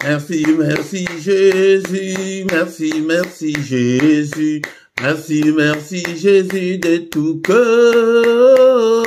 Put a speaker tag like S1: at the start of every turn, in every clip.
S1: Merci, merci Jésus, merci, merci Jésus, merci, merci Jésus de tout cœur.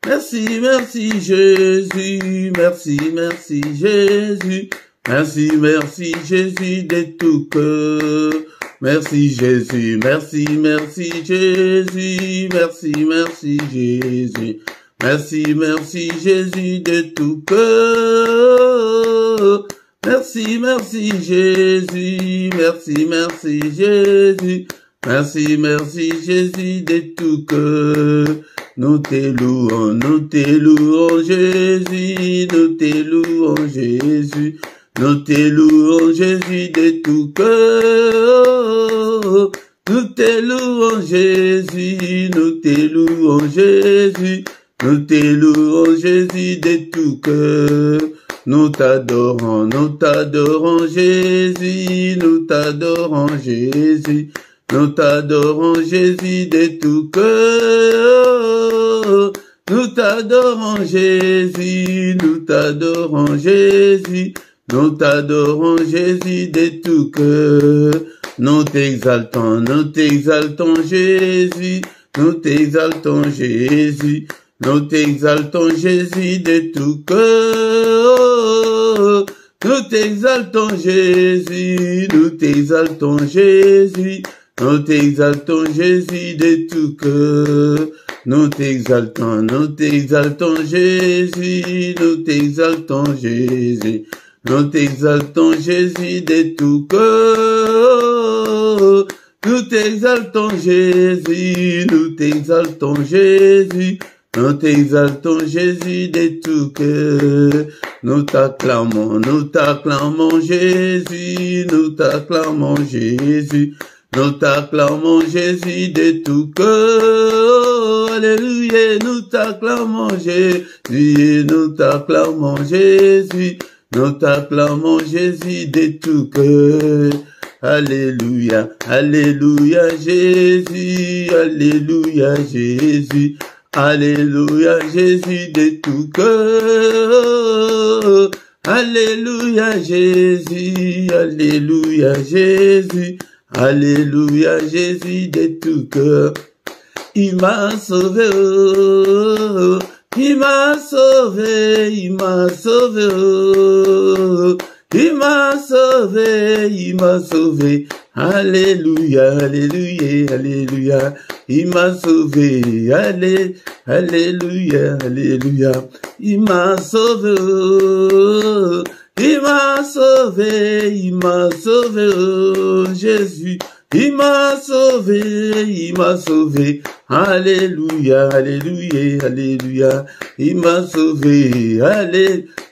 S1: Merci, merci Jésus, merci, merci Jésus, merci, merci Jésus de tout cœur. Merci Jésus, merci, merci Jésus, merci, merci Jésus, merci, merci Jésus de tout cœur. Merci, merci Jésus, merci, merci Jésus, merci, merci Jésus de tout cœur. Nous te louons Jésus, nous te louons Jésus, nous te louons Jésus de tout cœur. Nous te louons Jésus, nous te louons Jésus, nous te louons Jésus de tout cœur. Nous t'adorons Jésus, nous t'adorons Jésus, nous t'adorons Jésus de tout cœur. Nous t'adorons Jésus, nous t'adorons Jésus, nous t'adorons Jésus de tout cœur. Nous t'exaltons Jésus, nous t'exaltons Jésus, nous t'exaltons Jésus de tout cœur. Nous t'exaltons Jésus, nous t'exaltons Jésus, nous t'exaltons Jésus de tout cœur. Nous t'exaltons Jésus, nous t'exaltons Jésus, nous t'exaltons Jésus de tout cœur. Nous t'exaltons Jésus, nous t'exaltons Jésus, nous t'exaltons Jésus de tout cœur. Nous t'acclamons Jésus, nous t'acclamons Jésus, nous t'acclamons Jésus de tout cœur. Alléluia, nous t'acclamons Jésus, nous t'acclamons Jésus, nous t'acclamons Jésus de tout cœur. Alléluia, alléluia Jésus, alléluia Jésus, alléluia Jésus de tout cœur. Alléluia Jésus, alléluia Jésus, alléluia Jésus de tout cœur. Il m'a sauvé, oh, il m'a sauvé, il m'a sauvé, oh, il m'a sauvé, il m'a sauvé. Alléluia, alléluia, alléluia. Il m'a sauvé, alléluia, alléluia. Il m'a sauvé, oh, il m'a sauvé, oh, Jésus. Il m'a sauvé, alléluia, alléluia, alléluia. Il m'a sauvé,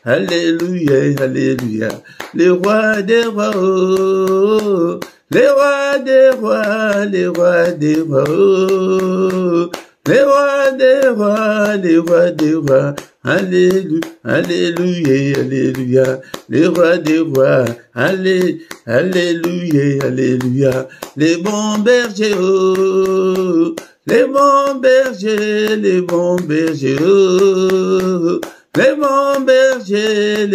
S1: alléluia, alléluia. Le roi des rois, oh, les rois des rois, les rois des rois, oh, les rois des rois, les rois des rois. Alléluia, alléluia, alléluia, les rois des rois, alléluia, alléluia, les bons bergers, oh, les bons bergers, les bons bergers, oh, les bons bergers,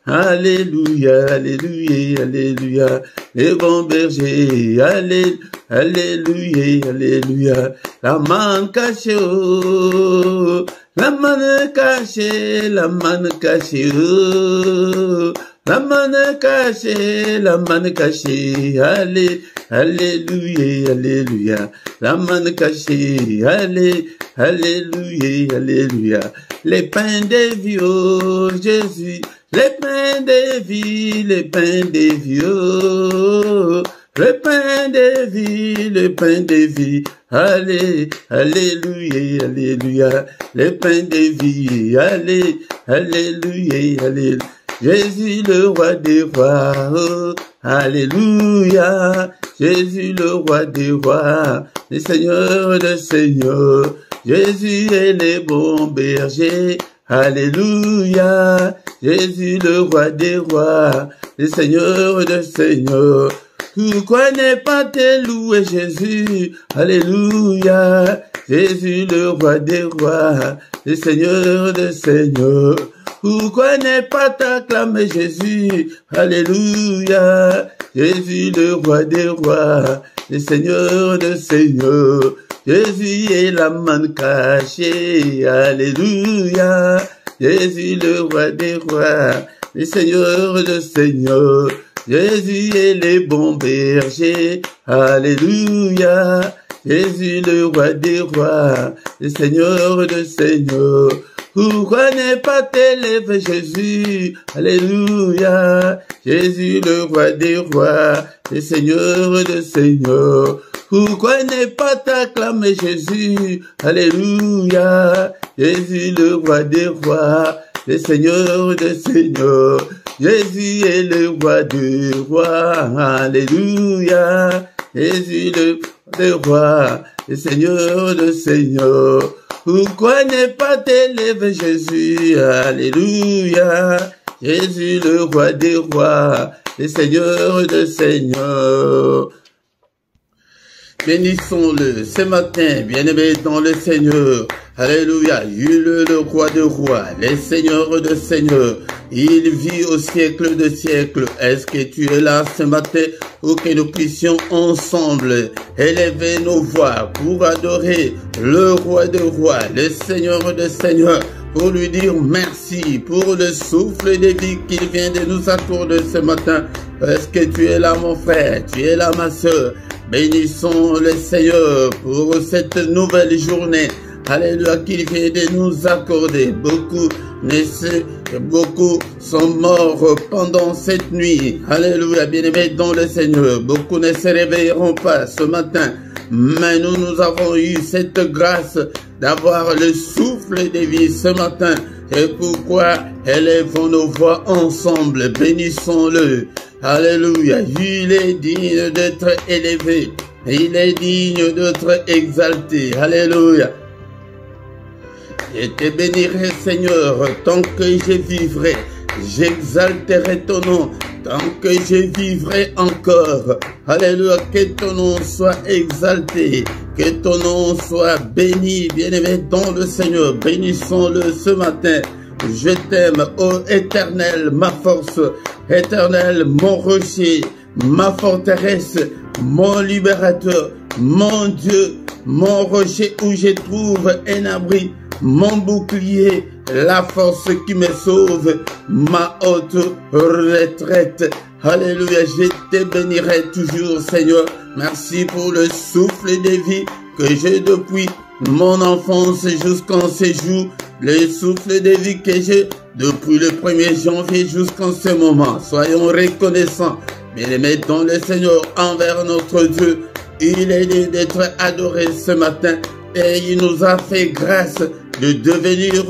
S1: alléluia, alléluia, alléluia, les bons bergers, alléluia, alléluia, la manne cachée, oh, la manne cachée, la manne cachée, oh, la manne cachée, la manne cachée, alléluia, alléluia, la manne cachée, alléluia, alléluia, les pains des vies, oh, Jésus, les pains des vies, les pains des vies, oh, le pain de vie, le pain de vie, alléluia, alléluia, le pain de vie, alléluia, alléluia, Jésus le roi des rois, oh, alléluia, Jésus le roi des rois, le Seigneur des seigneurs, Jésus est le bon berger, alléluia, Jésus le roi des rois, le Seigneur des seigneurs. Pourquoi ne pas te louer Jésus? Alléluia. Jésus le roi des rois, le Seigneur des seigneurs. Pourquoi ne pas t'acclamer Jésus? Alléluia. Jésus le roi des rois, le Seigneur des seigneurs. Jésus est la manne cachée. Alléluia. Jésus le roi des rois, le Seigneur des seigneurs. Jésus est le bon berger. Alléluia. Jésus le roi des rois, le Seigneur des seigneurs. Pourquoi ne pas t'élever Jésus? Alléluia. Jésus le roi des rois, le Seigneur des seigneurs. Pourquoi ne pas t'acclamer Jésus? Alléluia. Jésus le roi des rois, le Seigneur des seigneurs. Jésus est le roi des rois. Alléluia. Jésus le roi, le Seigneur des seigneurs. Pourquoi ne pas t'élever Jésus? Alléluia. Jésus le roi des rois, le Seigneur des seigneurs. Bénissons-le ce matin, bien-aimé dans le Seigneur. Alléluia. Il est le roi des rois, le Seigneur des seigneurs. Il vit au siècle de siècles. Est-ce que tu es là ce matin pour que nous puissions ensemble élever nos voix pour adorer le roi des rois, le Seigneur des seigneurs, pour lui dire merci pour le souffle de vie qu'il vient de nous accorder ce matin. Est-ce que tu es là mon frère, tu es là ma soeur? Bénissons le Seigneur pour cette nouvelle journée. Alléluia, qu'il vient de nous accorder. Beaucoup sont morts pendant cette nuit. Alléluia, bien-aimés dans le Seigneur. Beaucoup ne se réveilleront pas ce matin. Mais nous avons eu cette grâce d'avoir le souffle de vie ce matin. Et pourquoi élevons nos voix ensemble. Bénissons-le. Alléluia. Il est digne d'être élevé. Il est digne d'être exalté. Alléluia. Je te bénirai, Seigneur, tant que je vivrai. J'exalterai ton nom, tant que je vivrai encore. Alléluia, que ton nom soit exalté, que ton nom soit béni, bien-aimé dans le Seigneur. Bénissons-le ce matin. Je t'aime, ô Éternel, ma force, Éternel, mon rocher, ma forteresse, mon libérateur, mon Dieu, mon rocher où je trouve un abri, mon bouclier, la force qui me sauve, ma haute retraite. Alléluia, je te bénirai toujours, Seigneur. Merci pour le souffle de vie que j'ai depuis mon enfance jusqu'en ce jour. Le souffle de vie que j'ai depuis le 1er janvier jusqu'en ce moment. Soyons reconnaissants, bien-aimés dans le Seigneur, envers notre Dieu. Il est digne d'être adoré ce matin et il nous a fait grâce de devenir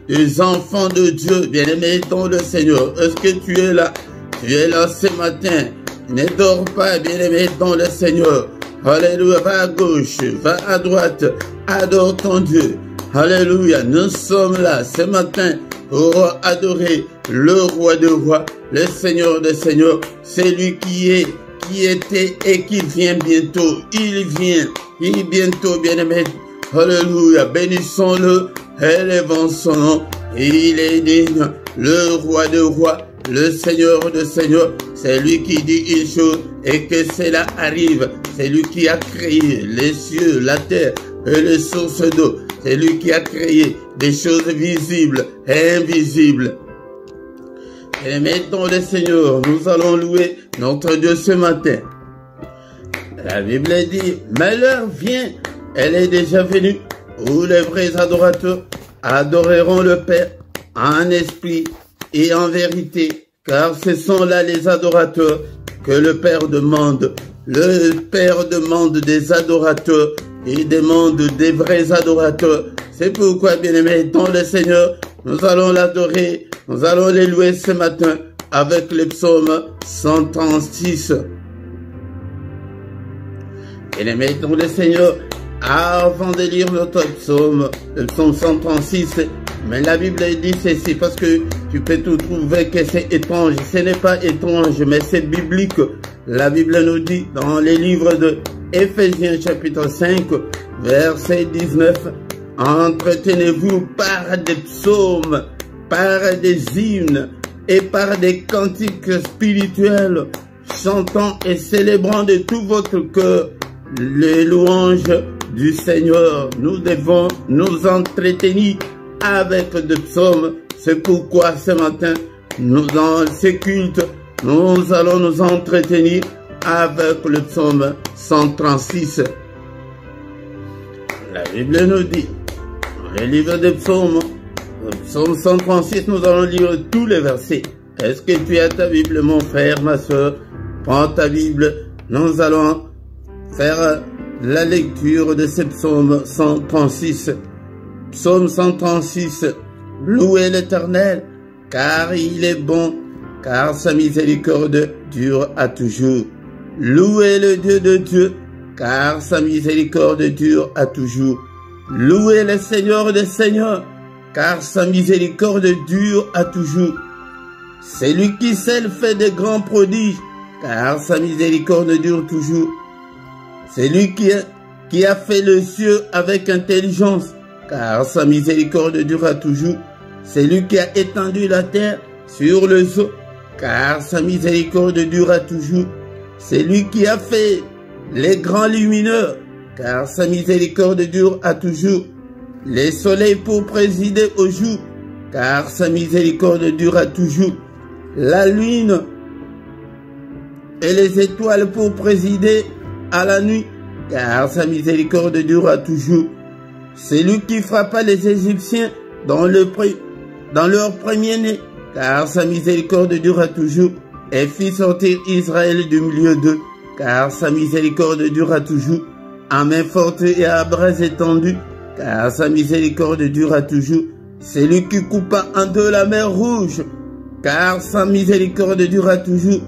S1: des enfants de Dieu, bien-aimés dans le Seigneur. Est-ce que tu es là? Tu es là ce matin. Ne dors pas, bien-aimé dans le Seigneur. Alléluia, va à gauche, va à droite, adore ton Dieu. Alléluia, nous sommes là ce matin pour adorer le roi des rois, le Seigneur des seigneurs, celui qui est, qui était et qui vient bientôt. Il vient bientôt, bien-aimé. Alléluia, bénissons-le, élevons son nom. Il est digne, le roi des rois, le Seigneur des seigneurs. C'est lui qui dit une chose et que cela arrive. C'est lui qui a créé les cieux, la terre et les sources d'eau. C'est lui qui a créé des choses visibles et invisibles. Et mettons le Seigneur, nous allons louer notre Dieu ce matin. La Bible dit, mais l'heure vient, elle est déjà venue, où les vrais adorateurs adoreront le Père en esprit et en vérité, car ce sont là les adorateurs que le Père demande. Le Père demande des adorateurs, il demande des vrais adorateurs. C'est pourquoi, bien-aimés, dans le Seigneur, nous allons l'adorer, nous allons les louer ce matin avec le psaume 136. Bien-aimés, dans le Seigneur, avant de lire notre psaume, le psaume 136, mais la Bible dit ceci, parce que tu peux tout trouver que c'est étrange. Ce n'est pas étrange, mais c'est biblique. La Bible nous dit dans les livres de Éphésiens chapitre 5, verset 19. Entretenez-vous par des psaumes, par des hymnes et par des cantiques spirituels, chantant et célébrant de tout votre cœur les louanges du Seigneur. Nous devons nous entretenir avec des psaumes. C'est pourquoi ce matin, dans ces cultes, nous allons nous entretenir avec le psaume 136. La Bible nous dit, dans le livre des psaumes, le psaume 136, nous allons lire tous les versets. Est-ce que tu as ta Bible, mon frère, ma soeur? Prends ta Bible, nous allons faire la lecture de ce psaume 136. Psaume 136, louez l'Éternel, car il est bon, car sa miséricorde dure à toujours. Louez le Dieu de Dieu, car sa miséricorde dure à toujours. Louez le Seigneur des Seigneurs, car sa miséricorde dure à toujours. C'est lui qui seul fait de grands prodiges, car sa miséricorde dure toujours. C'est lui qui a fait le ciel avec intelligence, car sa miséricorde durera toujours. C'est lui qui a étendu la terre sur les eaux, car sa miséricorde durera toujours. C'est lui qui a fait les grands lumineux, car sa miséricorde dure à toujours. Les soleils pour présider au jour, car sa miséricorde durera toujours. La lune et les étoiles pour présider à la nuit, car sa miséricorde durera toujours. C'est lui qui frappa les Égyptiens dans leur premier-né, car sa miséricorde durera toujours, et fit sortir Israël du milieu d'eux, car sa miséricorde durera toujours, à main forte et à bras étendus, car sa miséricorde durera toujours. C'est lui qui coupa en deux la mer Rouge, car sa miséricorde durera toujours,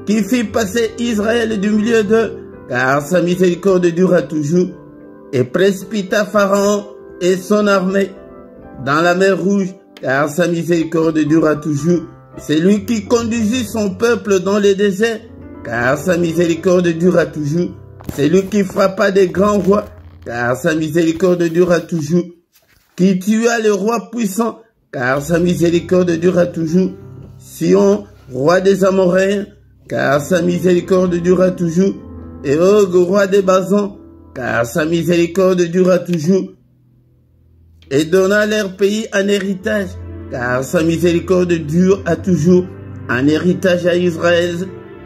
S1: qui fit passer Israël du milieu d'eux, car sa miséricorde durera toujours, et précipita Pharaon et son armée dans la mer Rouge, car sa miséricorde durera toujours. C'est lui qui conduisit son peuple dans les déserts, car sa miséricorde durera toujours. C'est lui qui frappa des grands rois, car sa miséricorde durera toujours. Qui tua le roi puissant, car sa miséricorde durera toujours. Sion, roi des Amoréens, car sa miséricorde durera toujours. Et Og, roi des Basans, car sa miséricorde durera toujours. Et donna leur pays en héritage, car sa miséricorde dure à toujours, un héritage à Israël,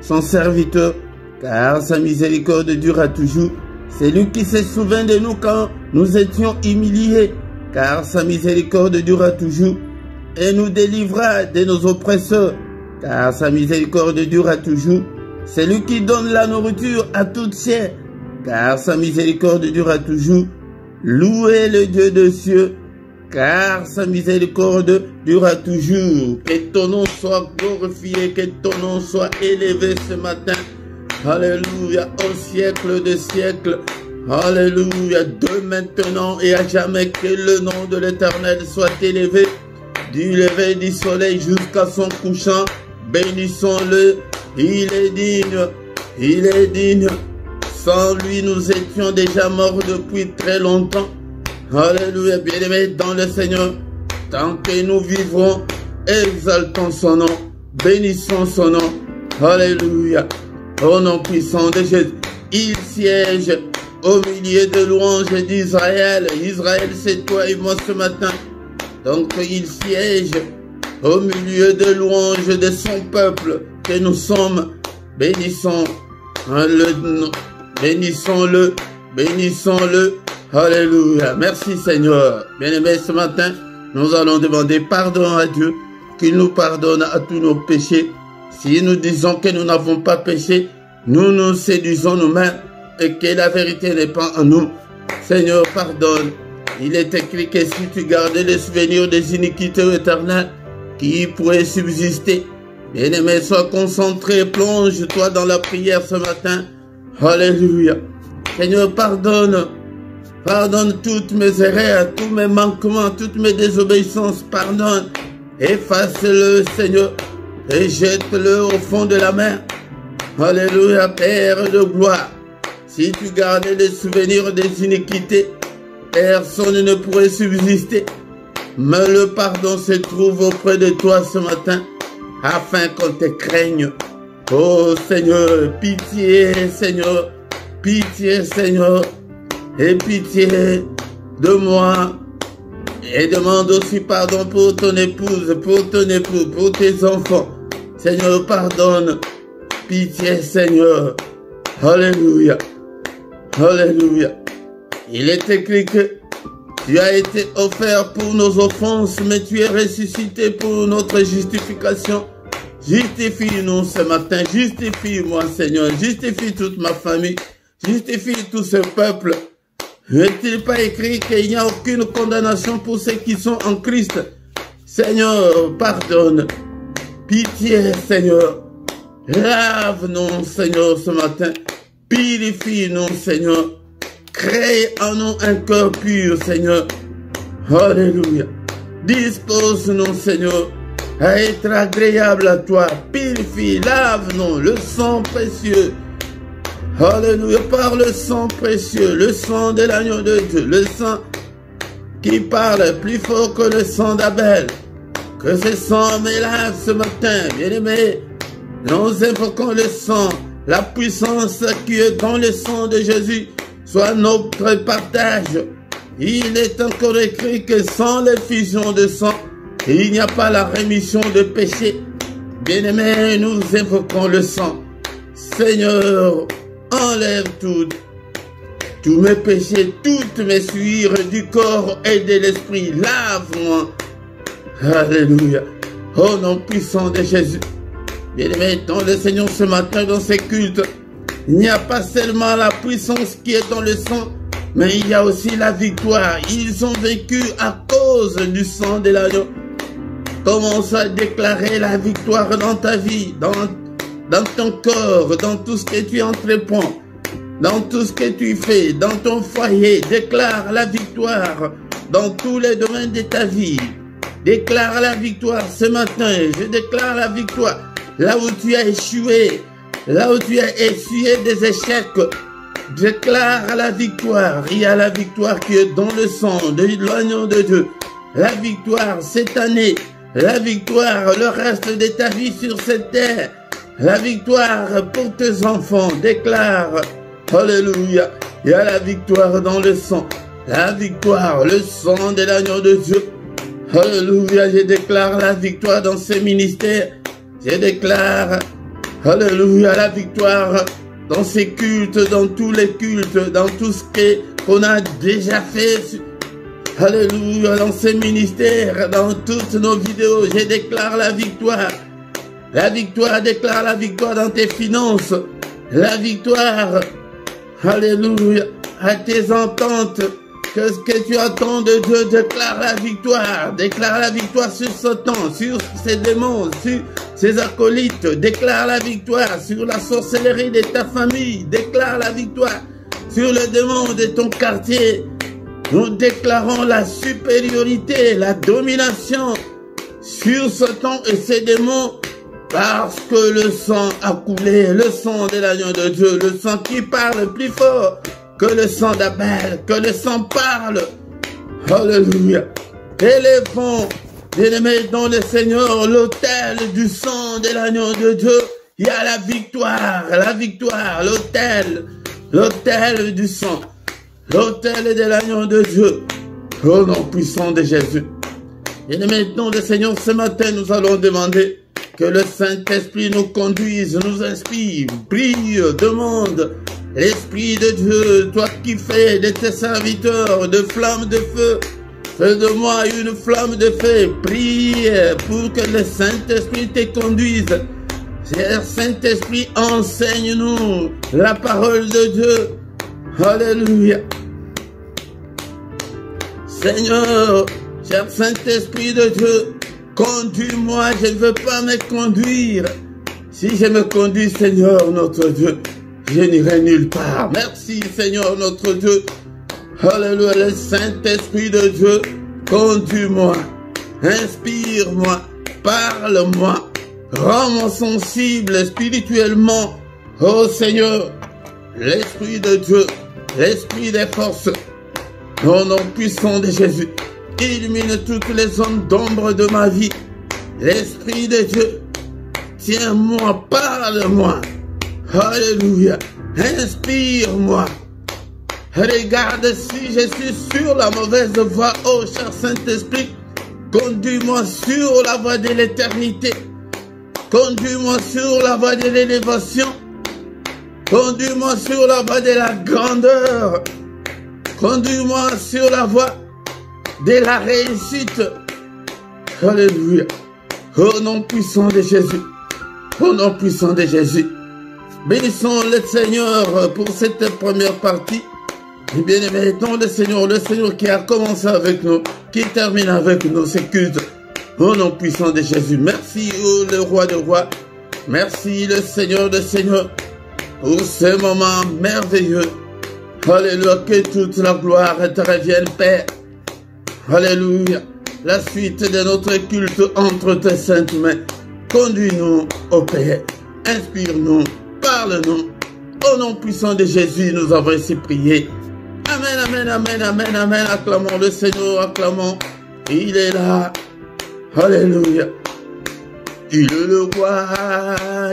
S1: son serviteur, car sa miséricorde dure à toujours. C'est lui qui se souvient de nous quand nous étions humiliés, car sa miséricorde dura toujours, et nous délivra de nos oppresseurs, car sa miséricorde dura toujours. C'est lui qui donne la nourriture à toute chair, car sa miséricorde dura toujours. Louez le Dieu des cieux, car sa miséricorde dura toujours. Que ton nom soit glorifié, que ton nom soit élevé ce matin. Alléluia, au siècle des siècles. Alléluia, de maintenant et à jamais, que le nom de l'Éternel soit élevé. Du lever du soleil jusqu'à son couchant, bénissons-le. Il est digne, il est digne. Sans lui, nous étions déjà morts depuis très longtemps. Alléluia, bien-aimés dans le Seigneur. Tant que nous vivrons, exaltons son nom, bénissons son nom. Alléluia. Au nom puissant de Jésus, il siège au milieu de louanges d'Israël. Israël, c'est toi et moi ce matin. Donc il siège au milieu de louanges de son peuple que nous sommes. Bénissons-le, bénissons-le, bénissons-le. Alléluia. Merci Seigneur. Bien-aimés, ce matin, nous allons demander pardon à Dieu, qu'il nous pardonne à tous nos péchés. Si nous disons que nous n'avons pas péché, nous nous séduisons nous-mêmes et que la vérité n'est pas en nous. Seigneur, pardonne. Il est écrit que si tu gardais les souvenirs des iniquités éternelles qui pourraient subsister, bien-aimé, sois concentré, plonge-toi dans la prière ce matin. Alléluia. Seigneur, pardonne. Pardonne toutes mes erreurs, tous mes manquements, toutes mes désobéissances. Pardonne. Efface-le, Seigneur, et jette-le au fond de la mer. Alléluia, Père de gloire. Si tu gardais les souvenirs des iniquités, personne ne pourrait subsister. Mais le pardon se trouve auprès de toi ce matin, afin qu'on te craigne. Oh Seigneur, pitié Seigneur, pitié Seigneur, et pitié de moi. Et demande aussi pardon pour ton épouse, pour ton époux, pour tes enfants. Seigneur, pardonne. Pitié, Seigneur. Alléluia. Alléluia. Il est écrit que tu as été offert pour nos offenses, mais tu es ressuscité pour notre justification. Justifie-nous ce matin. Justifie-moi, Seigneur. Justifie toute ma famille. Justifie tout ce peuple. N'est-il pas écrit qu'il n'y a aucune condamnation pour ceux qui sont en Christ? Seigneur, pardonne. Pitié, Seigneur. Lave-nous, Seigneur, ce matin. Purifie-nous, Seigneur. Crée en nous un cœur pur, Seigneur. Alléluia. Dispose-nous, Seigneur, à être agréable à toi. Purifie, lave-nous, le sang précieux. Alléluia, par le sang précieux, le sang de l'agneau de Dieu, le sang qui parle plus fort que le sang d'Abel. Que ce sang me lave ce matin, bien-aimés. Nous invoquons le sang, la puissance qui est dans le sang de Jésus, soit notre partage. Il est encore écrit que sans l'effusion de sang, il n'y a pas la rémission de péché. Bien-aimés, nous invoquons le sang. Seigneur, enlève tous mes péchés, toutes mes souillures du corps et de l'esprit. Lave-moi. Alléluia. Au nom puissant de Jésus. Bien-aimés, dans le Seigneur ce matin, dans ces cultes, il n'y a pas seulement la puissance qui est dans le sang, mais il y a aussi la victoire. Ils ont vécu à cause du sang de l'agneau. Commence à déclarer la victoire dans ta vie, dans ton corps, dans tout ce que tu entreprends, dans tout ce que tu fais, dans ton foyer. Déclare la victoire dans tous les domaines de ta vie. Déclare la victoire ce matin. Je déclare la victoire. Là où tu as échoué, là où tu as essuyé des échecs, déclare la victoire. Il y a la victoire qui est dans le sang de l'agneau de Dieu. La victoire cette année, la victoire le reste de ta vie sur cette terre. La victoire pour tes enfants, déclare. Alléluia. Il y a la victoire dans le sang. La victoire, le sang de l'agneau de Dieu. Alléluia. Je déclare la victoire dans ces ministères. Je déclare, alléluia, la victoire dans ces cultes, dans tous les cultes, dans tout ce qu'on a déjà fait. Alléluia, dans ces ministères, dans toutes nos vidéos, je déclare la victoire. La victoire, déclare la victoire dans tes finances. La victoire, alléluia, à tes ententes. Qu'est-ce que tu attends de Dieu? Déclare la victoire. Déclare la victoire sur Satan, sur ses démons, sur ses acolytes. Déclare la victoire sur la sorcellerie de ta famille. Déclare la victoire sur le démon de ton quartier. Nous déclarons la supériorité, la domination sur Satan et ses démons, parce que le sang a coulé, le sang de l'agneau de Dieu, le sang qui parle plus fort que le sang d'Abel, que le sang parle. Alléluia. Élevons, bien-aimés, dans le Seigneur, l'autel du sang de l'agneau de Dieu. Il y a la victoire, l'autel du sang, l'autel de l'agneau de Dieu. Au nom puissant de Jésus. Bien-aimés, dans le Seigneur, ce matin, nous allons demander que le Saint-Esprit nous conduise, nous inspire, prie, demande. L'Esprit de Dieu, toi qui fais de tes serviteurs de flammes de feu, fais de moi une flamme de feu. Prie pour que le Saint-Esprit te conduise. Cher Saint-Esprit, enseigne-nous la parole de Dieu. Alléluia. Seigneur, cher Saint-Esprit de Dieu, conduis-moi, je ne veux pas me conduire. Si je me conduis, Seigneur, notre Dieu, je n'irai nulle part. Merci, Seigneur, notre Dieu. Alléluia, le Saint-Esprit de Dieu, conduis-moi, inspire-moi, parle-moi, rends-moi sensible spirituellement. Oh Seigneur, l'Esprit de Dieu, l'Esprit des forces, au nom puissant de Jésus, illumine toutes les zones d'ombre de ma vie. L'Esprit de Dieu, tiens-moi, parle-moi. Alléluia. Inspire-moi. Regarde si je suis sur la mauvaise voie, ô cher Saint-Esprit. Conduis-moi sur la voie de l'éternité. Conduis-moi sur la voie de l'élévation. Conduis-moi sur la voie de la grandeur. Conduis-moi sur la voie de la réussite. Alléluia. Au nom puissant de Jésus. Au nom puissant de Jésus. Bénissons le Seigneur pour cette première partie. Et bien aimé, le Seigneur qui a commencé avec nous, qui termine avec nous, c'est culte. Au nom puissant de Jésus. Merci, le roi de rois. Merci, le Seigneur de seigneurs, pour ce moment merveilleux. Alléluia, que toute la gloire te revienne, Père. Alléluia. La suite de notre culte entre tes saintes mains. Conduis-nous, ô Père. Inspire-nous, parle-nous. Au nom puissant de Jésus, nous avons ainsi prié. Amen, amen, amen, amen, amen. Acclamons le Seigneur, acclamons. Il est là. Alléluia. Il est le roi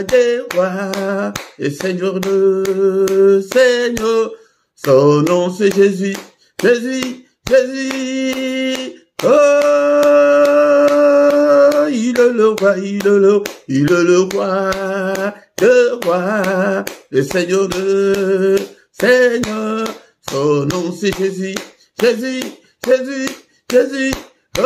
S1: des rois et Seigneur de Seigneur. Son nom c'est Jésus, Jésus, Jésus. Oh, il est le roi, il est le roi de roi, le Seigneur de Seigneur. Son nom c'est Jésus, Jésus, Jésus, Jésus. Oh,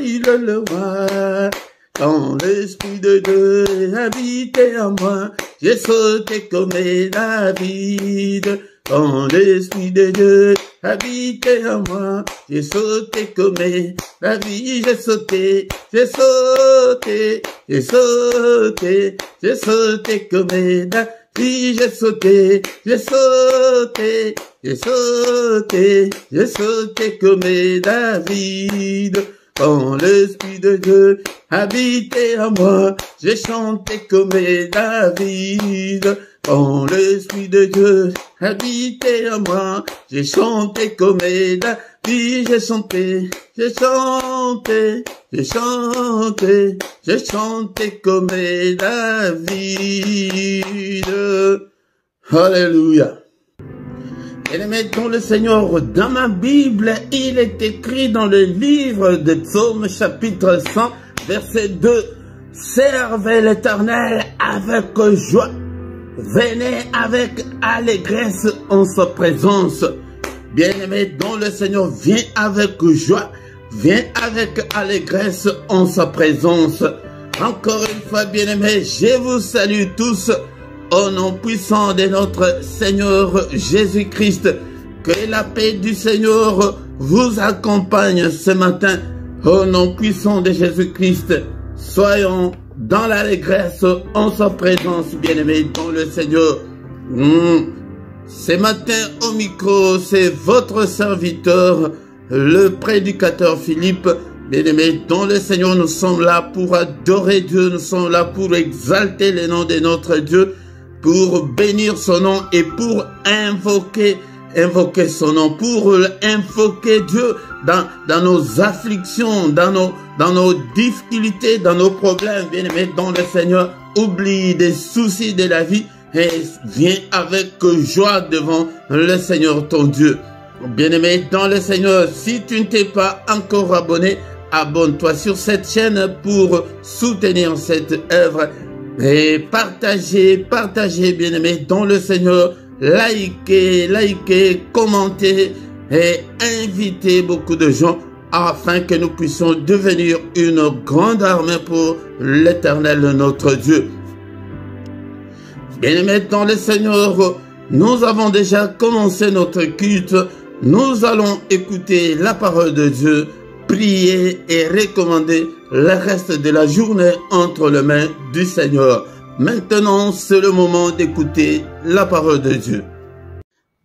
S1: il est le roi. Quand l'Esprit de Dieu habitait en moi, j'ai sauté comme David. Quand l'Esprit de Dieu habitait en moi, j'ai sauté comme David. J'ai sauté, j'ai sauté, j'ai sauté, j'ai sauté comme David. J'ai sauté, j'ai sauté, j'ai sauté, j'ai sauté comme David. Quand l'Esprit de Dieu habitait en moi, j'ai chanté comme David. Quand l'Esprit de Dieu habitait en moi, j'ai chanté comme David. J'ai chanté, j'ai chanté, j'ai chanté, j'ai chanté comme David. Alléluia. Et mettons le Seigneur, dans ma Bible, il est écrit dans le livre de Psaume chapitre 100, verset 2. Servez l'Éternel avec joie. Venez avec allégresse en sa présence. Bien-aimé, dont le Seigneur vient avec joie, vient avec allégresse en sa présence. Encore une fois, bien-aimé, je vous salue tous au nom puissant de notre Seigneur Jésus-Christ. Que la paix du Seigneur vous accompagne ce matin. Au nom puissant de Jésus-Christ, soyons dans l'allégresse en sa présence, bien-aimé, dans le Seigneur. Ce matin au micro, c'est votre serviteur, le prédicateur Philippe. Bien-aimés, dans le Seigneur, nous sommes là pour adorer Dieu, nous sommes là pour exalter le nom de notre Dieu, pour bénir son nom et pour invoquer son nom, pour invoquer Dieu dans nos afflictions, dans nos difficultés, dans nos problèmes. Bien-aimés, dans le Seigneur, oublie des soucis de la vie et viens avec joie devant le Seigneur ton Dieu. Bien-aimé dans le Seigneur, si tu ne t'es pas encore abonné, abonne-toi sur cette chaîne pour soutenir cette œuvre et partagez, bien-aimé dans le Seigneur, likez, commentez et invitez beaucoup de gens afin que nous puissions devenir une grande armée pour l'Éternel notre Dieu. Bien-aimés dans le Seigneur, nous avons déjà commencé notre culte. Nous allons écouter la parole de Dieu, prier et recommander le reste de la journée entre les mains du Seigneur. Maintenant, c'est le moment d'écouter la parole de Dieu.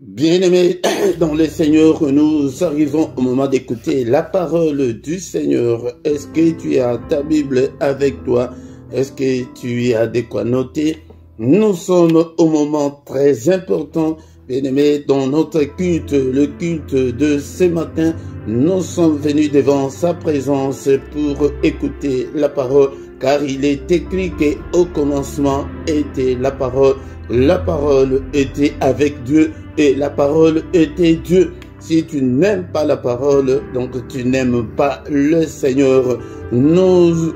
S1: Bien-aimés dans le Seigneur, nous arrivons au moment d'écouter la parole du Seigneur. Est-ce que tu as ta Bible avec toi? Est-ce que tu as de quoi noter? Nous sommes au moment très important, bien-aimés, dans notre culte, le culte de ce matin. Nous sommes venus devant sa présence pour écouter la parole, car il est écrit qu'au commencement était la parole était avec Dieu et la parole était Dieu. Si tu n'aimes pas la parole, donc tu n'aimes pas le Seigneur. Nous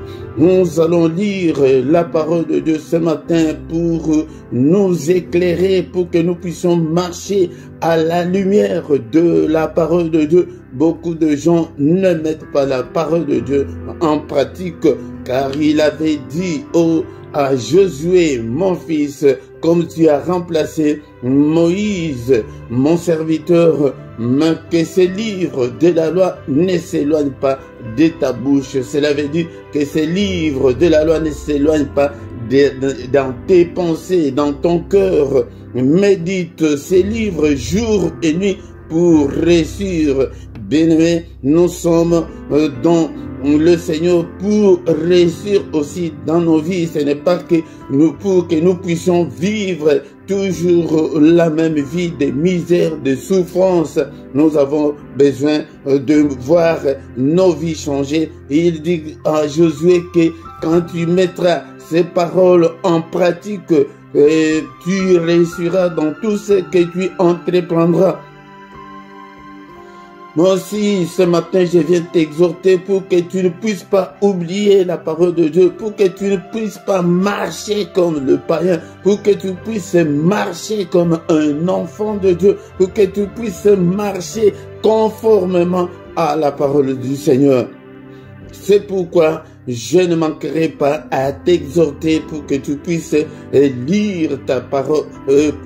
S1: allons lire la parole de Dieu ce matin pour nous éclairer, pour que nous puissions marcher à la lumière de la parole de Dieu. Beaucoup de gens ne mettent pas la parole de Dieu en pratique, car il avait dit à Josué, mon fils, comme tu as remplacé Moïse, mon serviteur, mais que ces livres de la loi ne s'éloignent pas de ta bouche. Cela veut dire que ces livres de la loi ne s'éloignent pas dans tes pensées, dans ton cœur. Médite ces livres jour et nuit pour réussir. Bien-aimés, nous sommes dans le Seigneur pour réussir aussi dans nos vies. Ce n'est pas que pour que nous puissions vivre toujours la même vie de misère, de souffrance. Nous avons besoin de voir nos vies changer. Et il dit à Josué que quand tu mettras ces paroles en pratique, tu réussiras dans tout ce que tu entreprendras. Moi aussi, ce matin, je viens t'exhorter pour que tu ne puisses pas oublier la parole de Dieu, pour que tu ne puisses pas marcher comme le païen, pour que tu puisses marcher comme un enfant de Dieu, pour que tu puisses marcher conformément à la parole du Seigneur. C'est pourquoi je ne manquerai pas à t'exhorter pour que tu puisses lire ta parole,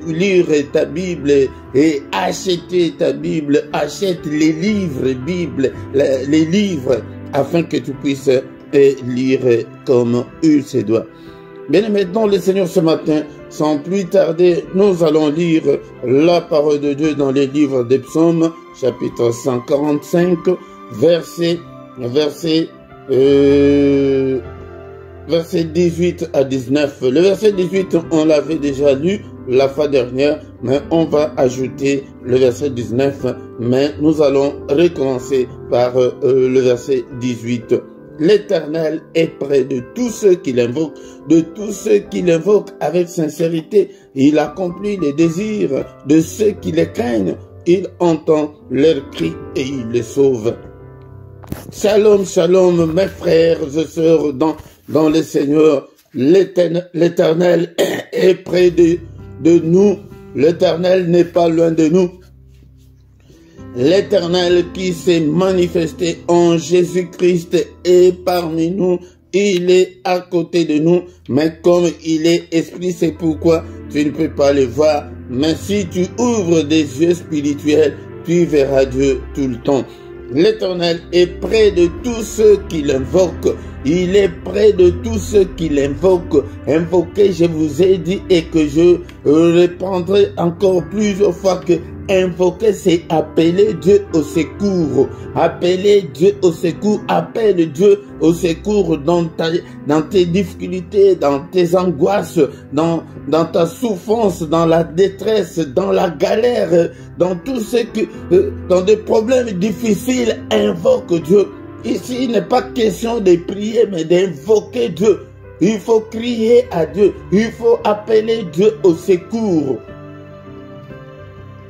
S1: lire ta Bible et acheter ta Bible, achète les livres Bible, les livres, afin que tu puisses lire comme il se doit. Bien aimé, dans le Seigneur ce matin, sans plus tarder, nous allons lire la parole de Dieu dans les livres des Psaumes, chapitre 145, verset 18 à 19. Le verset 18, on l'avait déjà lu la fois dernière, mais on va ajouter le verset 19, mais nous allons recommencer par le verset 18. L'Éternel est près de tous ceux qui l'invoquent, de tous ceux qui l'invoquent avec sincérité. Il accomplit les désirs de ceux qui les craignent. Il entend leurs cris et il les sauve. Shalom, shalom, mes frères et sœurs dans le Seigneur. L'Éternel est près de nous. L'Éternel n'est pas loin de nous. L'Éternel qui s'est manifesté en Jésus-Christ est parmi nous. Il est à côté de nous. Mais comme il est esprit, c'est pourquoi tu ne peux pas le voir. Mais si tu ouvres des yeux spirituels, tu verras Dieu tout le temps. L'Éternel est près de tous ceux qui l'invoquent. Il est près de tous ceux qui l'invoquent. Invoquer, je vous ai dit, et que je répondrai encore plusieurs fois que invoquer, c'est appeler Dieu au secours. Appeler Dieu au secours. Appelle Dieu au secours dans tes difficultés, dans tes angoisses, dans ta souffrance, dans la détresse, dans la galère, dans tout ce qui, dans des problèmes difficiles. Invoque Dieu. Ici, il n'est pas question de prier, mais d'invoquer Dieu. Il faut crier à Dieu. Il faut appeler Dieu au secours.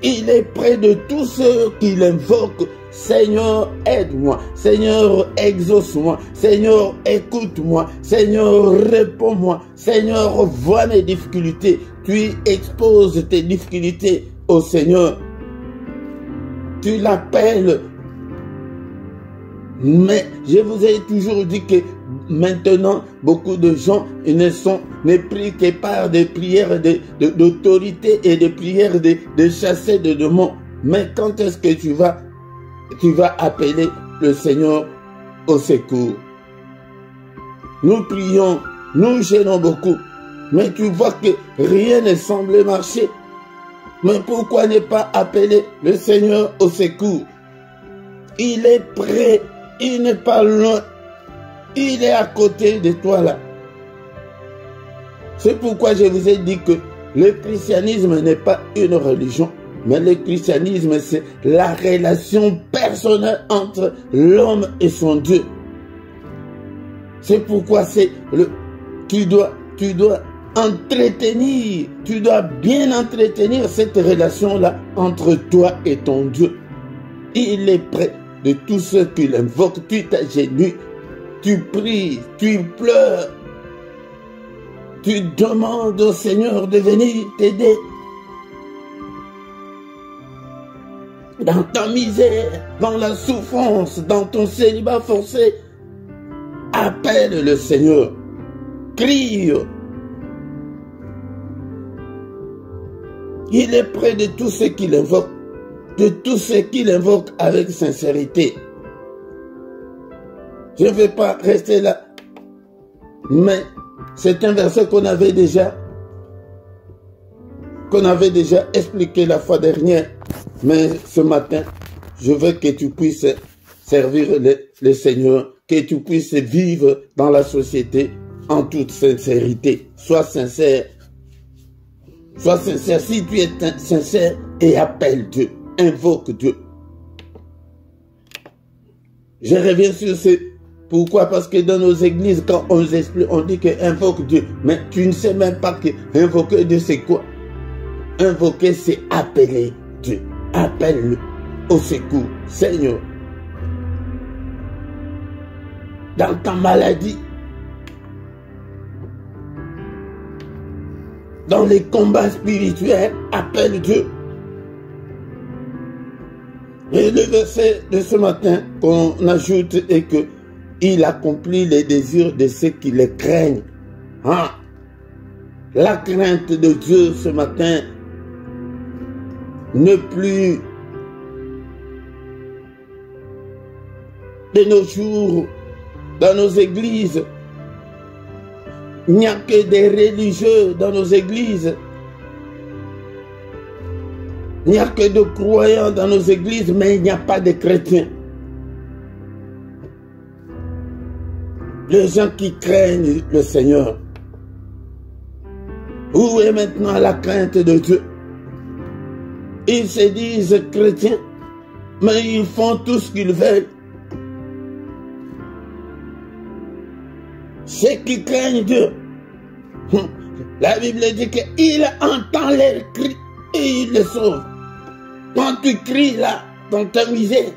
S1: Il est près de tous ceux qui l'invoquent. Seigneur, aide-moi. Seigneur, exauce-moi. Seigneur, écoute-moi. Seigneur, réponds-moi. Seigneur, vois mes difficultés. Tu exposes tes difficultés au Seigneur. Tu l'appelles. Mais je vous ai toujours dit que maintenant, beaucoup de gens ne prient que par des prières d'autorité et des prières de chasser des démons. Mais quand est-ce que tu vas appeler le Seigneur au secours? Nous prions, nous gênons beaucoup, mais tu vois que rien ne semble marcher. Mais pourquoi ne pas appeler le Seigneur au secours? Il est prêt. Il n'est pas loin. Il est à côté de toi là. C'est pourquoi je vous ai dit que le christianisme n'est pas une religion, mais le christianisme, c'est la relation personnelle entre l'homme et son Dieu. C'est pourquoi tu dois entretenir, tu dois bien entretenir cette relation-là entre toi et ton Dieu. Il est près de tous ceux qui l'invoquent. Tu t'agenouilles, tu pries, tu pleures, tu demandes au Seigneur de venir t'aider. Dans ta misère, dans la souffrance, dans ton célibat forcé, appelle le Seigneur, crie. Il est près de tous ceux qui l'invoquent, de tous ceux qui l'invoquent avec sincérité. Je ne vais pas rester là, mais c'est un verset qu'on avait déjà expliqué la fois dernière. Mais ce matin, je veux que tu puisses servir le Seigneur, que tu puisses vivre dans la société en toute sincérité. Sois sincère. Sois sincère. Si tu es sincère, et appelle Dieu, invoque Dieu. Je reviens sur ce. Pourquoi? Parce que dans nos églises, quand on nous explique, on dit que invoque Dieu. Mais tu ne sais même pas que invoquer Dieu, c'est quoi? Invoquer, c'est appeler Dieu. Appelle-le au secours. Seigneur, dans ta maladie, dans les combats spirituels, appelle Dieu. Et le verset de ce matin qu'on ajoute est que il accomplit les désirs de ceux qui le craignent. Ah, la crainte de Dieu ce matin ne plus de nos jours dans nos églises. Il n'y a que des religieux dans nos églises. Il n'y a que de croyants dans nos églises, mais il n'y a pas de chrétiens. Les gens qui craignent le Seigneur. Où est maintenant la crainte de Dieu? Ils se disent chrétiens, mais ils font tout ce qu'ils veulent. Ceux qui craignent Dieu, la Bible dit qu'il entend leurs cris et il les sauve. Quand tu cries là, dans ta misère,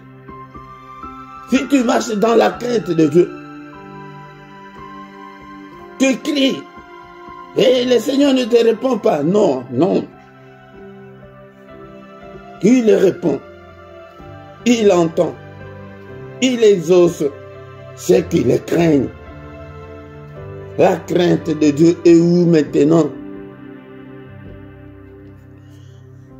S1: si tu marches dans la crainte de Dieu, tu cries et le Seigneur ne te répond pas. Non, non. Il répond, il entend, il exauce ceux qui le craignent. La crainte de Dieu est où maintenant?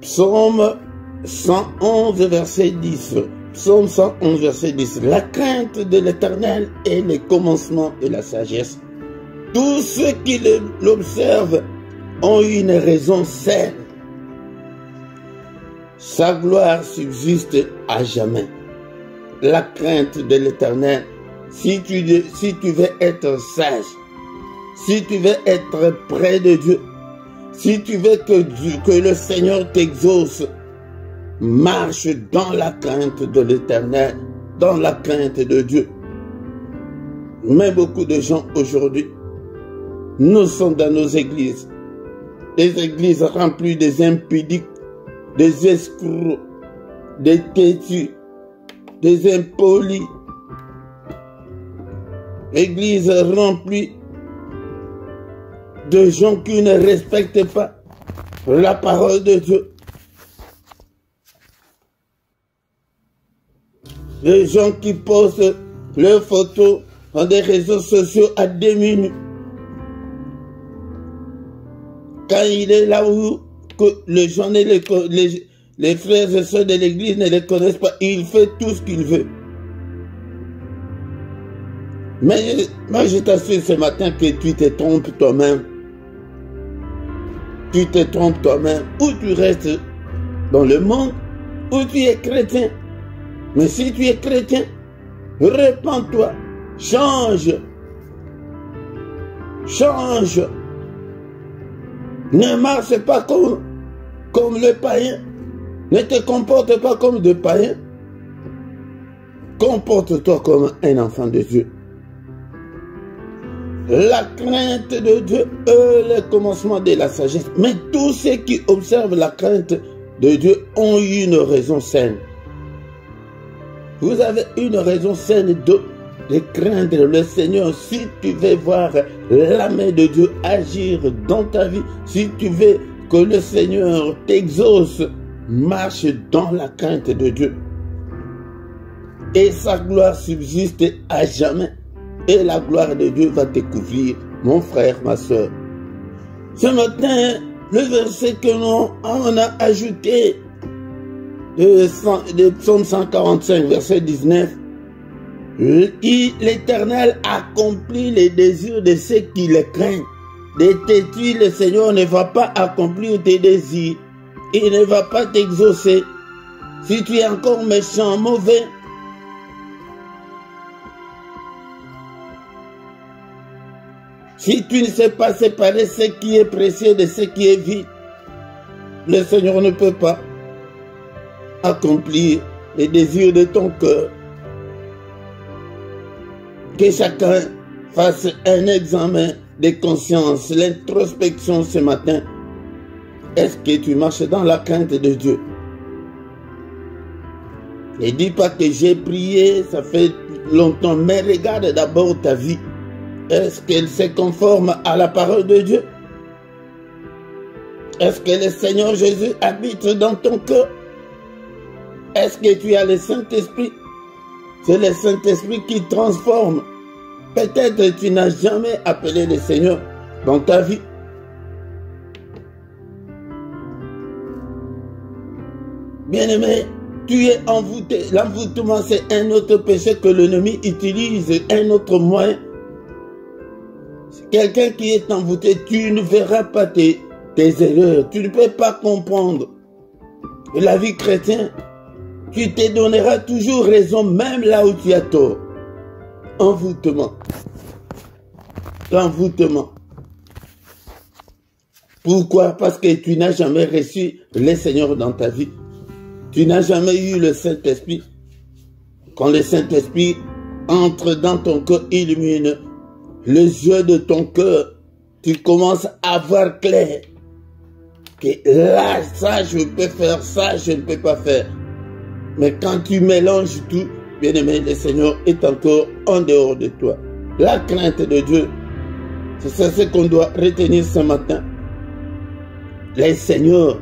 S1: Psaume 111, verset 10. Psaume 111, verset 10. La crainte de l'Éternel est le commencement de la sagesse. Tous ceux qui l'observent ont une raison saine. Sa gloire subsiste à jamais. La crainte de l'Éternel, si tu veux être sage, si tu veux être près de Dieu, si tu veux que le Seigneur t'exauce, marche dans la crainte de l'Éternel, dans la crainte de Dieu. Mais beaucoup de gens aujourd'hui, nous sommes dans nos églises, des églises remplies des impudiques, des escrocs, des têtus, des impolis, églises remplies de gens qui ne respectent pas la parole de Dieu. Les gens qui postent leurs photos dans des réseaux sociaux à 2 minutes. Quand il est là où que les gens, les frères et sœurs de l'église ne les connaissent pas, il fait tout ce qu'il veut. Mais moi je t'assure ce matin que tu te trompes toi-même. Tu te trompes toi-même. Ou tu restes dans le monde, ou tu es chrétien. Mais si tu es chrétien, répands-toi, change. Change. Ne marche pas comme le païen. Ne te comporte pas comme de païen. Comporte-toi comme un enfant de Dieu. La crainte de Dieu est le commencement de la sagesse. Mais tous ceux qui observent la crainte de Dieu ont une raison saine. Vous avez une raison saine de craindre le Seigneur. Si tu veux voir la main de Dieu agir dans ta vie, si tu veux que le Seigneur t'exauce, marche dans la crainte de Dieu. Et sa gloire subsiste à jamais. Et la gloire de Dieu va te couvrir, mon frère, ma soeur. Ce matin, le verset que l'on a ajouté de Psaume 145, verset 19, l'Éternel accomplit les désirs de ceux qui le craignent. De têtu, le Seigneur ne va pas accomplir tes désirs. Il ne va pas t'exaucer. Si tu es encore méchant, mauvais, si tu ne sais pas séparer ce qui est précieux de ce qui est vide, le Seigneur ne peut pas accomplir les désirs de ton cœur. Que chacun fasse un examen de conscience, l'introspection ce matin. Est-ce que tu marches dans la crainte de Dieu? Ne dis pas que j'ai prié, ça fait longtemps, mais regarde d'abord ta vie. Est-ce qu'elle se conforme à la parole de Dieu? Est-ce que le Seigneur Jésus habite dans ton cœur? Est-ce que tu as le Saint-Esprit? C'est le Saint-Esprit qui transforme. Peut-être que tu n'as jamais appelé le Seigneur dans ta vie. Bien-aimé, tu es envoûté. L'envoûtement, c'est un autre péché que l'ennemi utilise, un autre moyen. Quelqu'un qui est envoûté, tu ne verras pas tes erreurs. Tu ne peux pas comprendre la vie chrétienne. Tu te donneras toujours raison, même là où tu as tort. Envoûtement. L'envoûtement. Pourquoi? Parce que tu n'as jamais reçu le Seigneur dans ta vie. Tu n'as jamais eu le Saint-Esprit. Quand le Saint-Esprit entre dans ton cœur, illumine les yeux de ton cœur, tu commences à voir clair que là, ça, je peux faire, ça, je ne peux pas faire. Mais quand tu mélanges tout, bien aimé, le Seigneur est encore en dehors de toi. La crainte de Dieu, c'est ce qu'on doit retenir ce matin. Le Seigneur,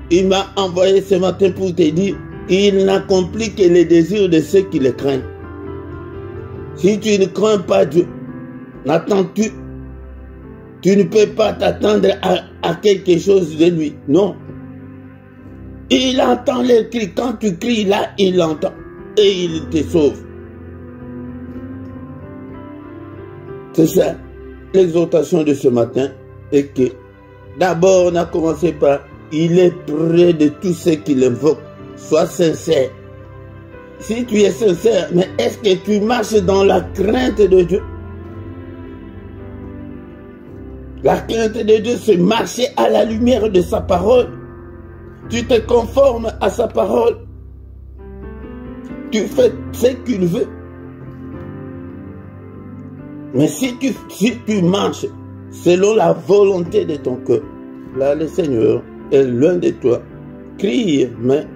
S1: il m'a envoyé ce matin pour te dire, il n'accomplit que les désirs de ceux qui le craignent. Si tu ne crains pas Dieu, n'attends-tu? Tu ne peux pas t'attendre à quelque chose de lui. Non. Il entend les cris. Quand tu cries là, il l'entend. Et il te sauve. C'est ça. L'exhortation de ce matin est que d'abord on a commencé par il est près de tous ceux qui l'invoquent. Sois sincère. Si tu es sincère, mais est-ce que tu marches dans la crainte de Dieu? La crainte de Dieu, c'est marcher à la lumière de sa parole. Tu te conformes à sa parole. Tu fais ce qu'il veut. Mais si tu marches selon la volonté de ton cœur, là le Seigneur est loin de toi. Crie, mais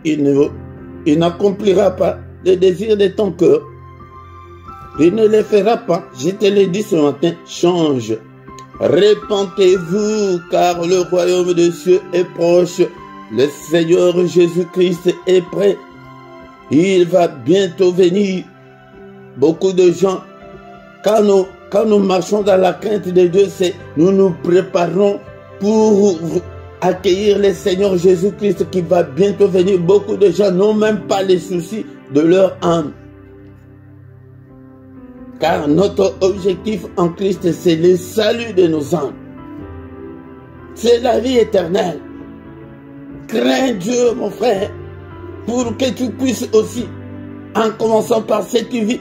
S1: il n'accomplira pas les désirs de ton cœur. Il ne les fera pas. Je te l'ai dit ce matin, change. Repentez-vous, car le royaume des cieux est proche. Le Seigneur Jésus-Christ est prêt. Il va bientôt venir. Beaucoup de gens, quand nous marchons dans la crainte de Dieu, nous nous préparons pour accueillir le Seigneur Jésus-Christ qui va bientôt venir. Beaucoup de gens n'ont même pas les soucis de leur âme. Car notre objectif en Christ, c'est le salut de nos âmes. C'est la vie éternelle. Crains Dieu, mon frère, pour que tu puisses aussi, en commençant par cette vie,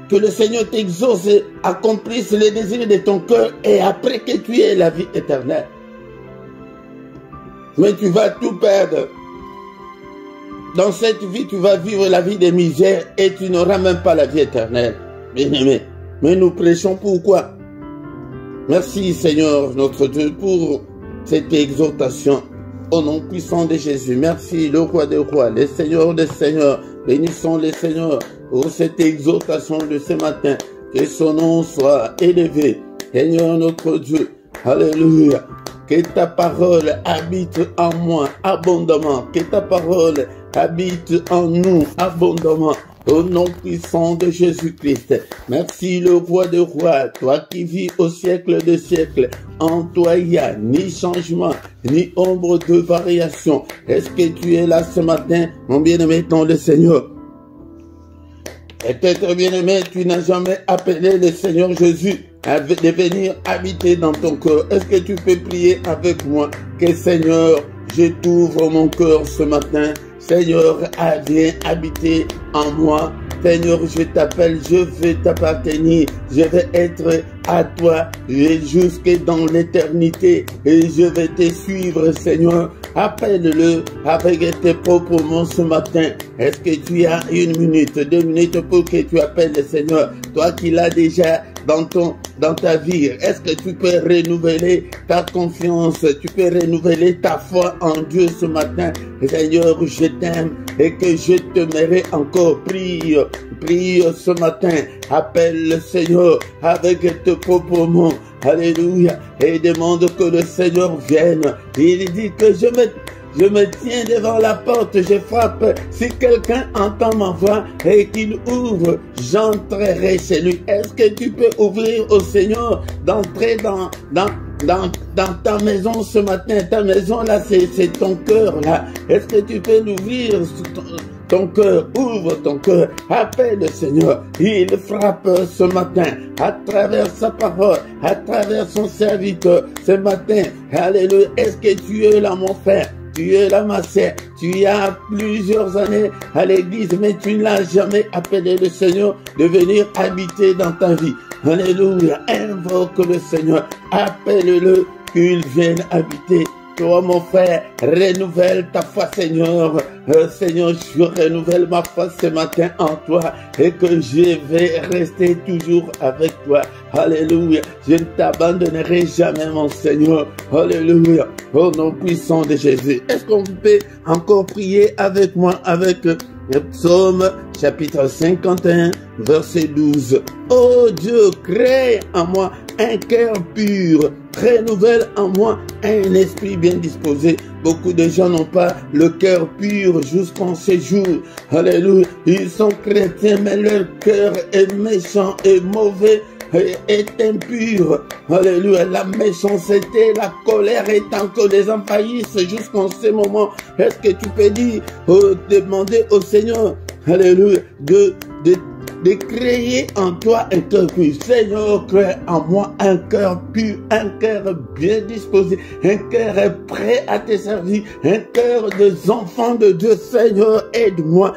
S1: que le Seigneur t'exauce et accomplisse les désirs de ton cœur et après que tu aies la vie éternelle. mais tu vas tout perdre. Dans cette vie, tu vas vivre la vie des misères et tu n'auras même pas la vie éternelle. Bien-aimé, mais nous prêchons pourquoi? Merci Seigneur notre Dieu pour cette exhortation. Au nom puissant de Jésus, merci le roi des rois, le Seigneur des seigneurs. Bénissons le Seigneur pour cette exhortation de ce matin. Que son nom soit élevé. Seigneur notre Dieu, alléluia. Que ta parole habite en moi abondamment. Que ta parole habite en nous abondamment. Au nom puissant de Jésus-Christ. Merci le roi des rois, toi qui vis au siècle des siècles. En toi il n'y a ni changement, ni ombre de variation. Est-ce que tu es là ce matin, mon bien-aimé dans le Seigneur? Peut-être bien-aimé, tu n'as jamais appelé le Seigneur Jésus de venir habiter dans ton cœur. Est-ce que tu peux prier avec moi? Que Seigneur, je t'ouvre mon cœur ce matin. Seigneur, viens habiter en moi. Seigneur, je t'appelle, je veux t'appartenir. Je vais être à toi jusque dans l'éternité. Et je vais te suivre, Seigneur. Appelle-le avec tes propres mots ce matin. Est-ce que tu as 1 minute, 2 minutes pour que tu appelles le Seigneur? Toi qui l'as déjà dans ta vie, est-ce que tu peux renouveler ta confiance? Tu peux renouveler ta foi en Dieu ce matin? Seigneur, je t'aime et que je t'aimerai encore. Prie ce matin. Appelle le Seigneur avec tes propres mots. Alléluia. Et demande que le Seigneur vienne. Il dit que je me tiens devant la porte, je frappe. Si quelqu'un entend ma voix et qu'il ouvre, j'entrerai chez lui. Est-ce que tu peux ouvrir au Seigneur d'entrer dans ta maison ce matin? Ta maison là, c'est ton cœur là. Est-ce que tu peux l'ouvrir? Ton cœur, ouvre ton cœur, appelle le Seigneur. Il frappe ce matin à travers sa parole, à travers son serviteur ce matin. Alléluia. Est-ce que tu es là, mon frère? Tu es là, ma sœur. Tu as plusieurs années à l'église, mais tu n'as jamais appelé le Seigneur de venir habiter dans ta vie. Alléluia. Invoque le Seigneur. Appelle-le qu'il vienne habiter. Toi, mon frère, renouvelle ta foi, Seigneur. Seigneur, je renouvelle ma foi ce matin en toi et que je vais rester toujours avec toi. Alléluia. Je ne t'abandonnerai jamais, mon Seigneur. Alléluia. Au nom puissant de Jésus. Est-ce qu'on peut encore prier avec moi avec le psaume chapitre 51, verset 12. Oh Dieu, crée en moi un cœur pur, renouvelle en moi un esprit bien disposé. Beaucoup de gens n'ont pas le cœur pur jusqu'en ces jours. Alléluia. Ils sont chrétiens, mais leur cœur est méchant et mauvais. Est impur. Alléluia. La méchanceté, la colère est encore les envahissent jusqu'en ce moment. Est-ce que tu peux dire, demander au Seigneur, alléluia, de créer en toi un cœur pur. Seigneur, crée en moi un cœur pur, un cœur bien disposé, un cœur prêt à te servir, un cœur des enfants de Dieu. Seigneur, aide-moi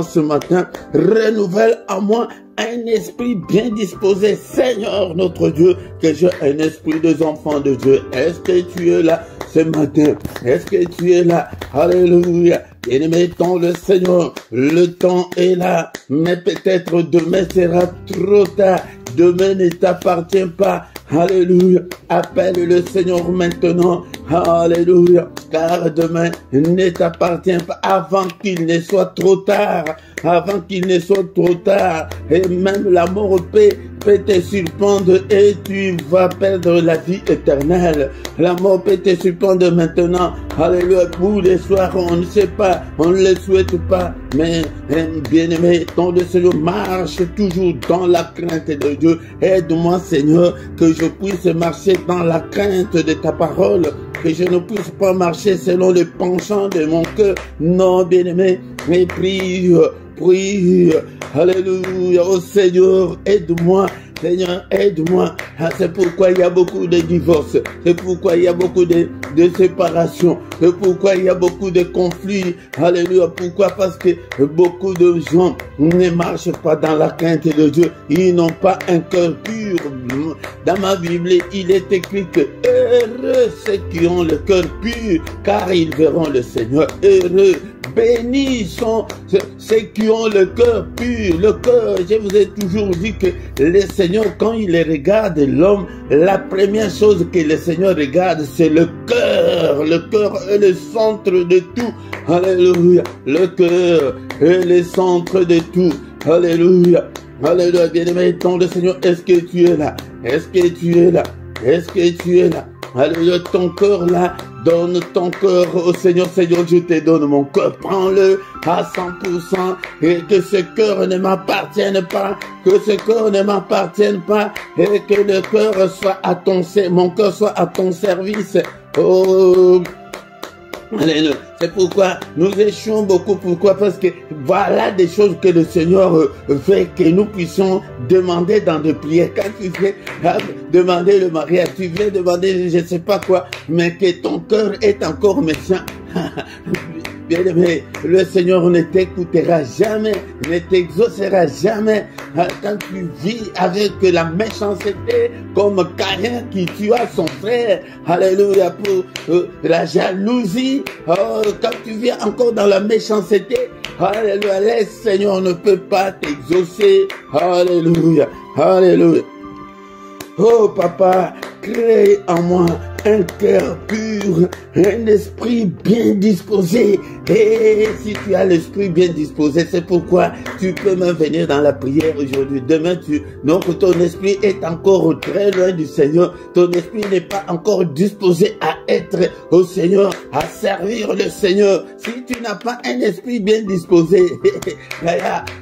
S1: ce matin. Renouvelle en moi un esprit bien disposé. Seigneur, notre Dieu, que j'ai un esprit des enfants de Dieu. Est-ce que tu es là ce matin? Est-ce que tu es là? Alléluia. Bien-aimé dans le Seigneur, le temps est là, mais peut-être demain sera trop tard. Demain ne t'appartient pas. Alléluia. Appelle le Seigneur maintenant. Alléluia. Car demain ne t'appartient pas avant qu'il ne soit trop tard. Avant qu'il ne soit trop tard. Et même la mort peut te surprendre et tu vas perdre la vie éternelle. La mort peut te surprendre maintenant. Alléluia. Pour les soirs, on ne sait pas. On ne le souhaite pas. Mais bien-aimé, dans le Seigneur, marche toujours dans la crainte de Dieu. Aide-moi, Seigneur, que je puisse marcher dans la crainte de ta parole. Que je ne puisse pas marcher selon les penchants de mon cœur. Non, bien-aimé, mais prie. Alléluia. Oh Seigneur, aide-moi. Seigneur, aide-moi. C'est pourquoi il y a beaucoup de divorces. C'est pourquoi il y a beaucoup de de séparation. C'est pourquoi il y a beaucoup de conflits. Alléluia. Pourquoi? Parce que beaucoup de gens ne marchent pas dans la crainte de Dieu. Ils n'ont pas un cœur pur. Dans ma Bible, il est écrit que heureux ceux qui ont le cœur pur, car ils verront le Seigneur. Heureux, bénis sont ceux qui ont le cœur pur. Le cœur, je vous ai toujours dit que le Seigneur, quand il regarde l'homme, la première chose que le Seigneur regarde, c'est le cœur. Le cœur est le centre de tout. Alléluia. Le cœur est le centre de tout. Alléluia. Alléluia. Bien-aimé, ton le Seigneur, est-ce que tu es là? Est-ce que tu es là? Est-ce que tu es là? Alléluia, ton cœur là, donne ton cœur au Seigneur. Seigneur, je te donne mon cœur, prends-le à 100% et que ce cœur ne m'appartienne pas, que ce cœur ne m'appartienne pas et que le cœur soit à ton service, mon cœur soit à ton service. Oh, alléluia. C'est pourquoi nous échouons beaucoup. Pourquoi? Parce que voilà des choses que le Seigneur fait que nous puissions demander dans des prières. Quand tu fais demander le mariage, tu viens demander je ne sais pas quoi, mais que ton cœur est encore méchant. Bien-aimé, le Seigneur ne t'écoutera jamais, ne t'exaucera jamais. Quand tu vis avec la méchanceté, comme Caïn qui tua son frère, alléluia, pour la jalousie, quand tu vis encore dans la méchanceté, alléluia, le Seigneur ne peut pas t'exaucer, alléluia, alléluia. Oh papa, crée en moi un cœur pur, un esprit bien disposé. Et si tu as l'esprit bien disposé, c'est pourquoi tu peux même venir dans la prière aujourd'hui. Demain, donc ton esprit est encore très loin du Seigneur. Ton esprit n'est pas encore disposé à être au Seigneur, à servir le Seigneur. Si tu n'as pas un esprit bien disposé,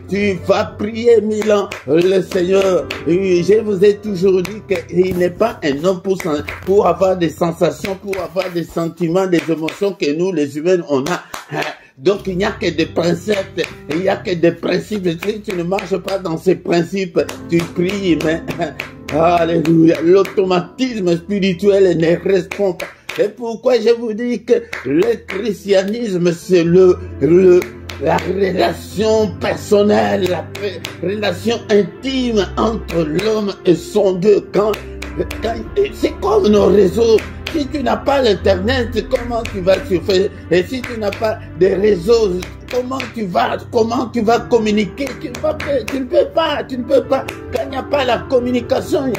S1: tu vas prier 1000 ans le Seigneur. Et je vous ai toujours dit qu'il n'est pas un homme pour avoir des sensations, pour avoir des sentiments, des émotions que nous, les humains, on a. Donc, il n'y a que des principes, il n'y a que des principes. Si tu ne marches pas dans ces principes, tu pries, mais, alléluia, l'automatisme spirituel ne répond pas. Et pourquoi je vous dis que le christianisme, c'est la relation personnelle, la relation intime entre l'homme et son Dieu. C'est comme nos réseaux. Si tu n'as pas l'internet, comment tu vas surfer? Et si tu n'as pas de réseaux, comment tu vas communiquer? Tu ne peux pas. Quand il n'y a pas la communication, il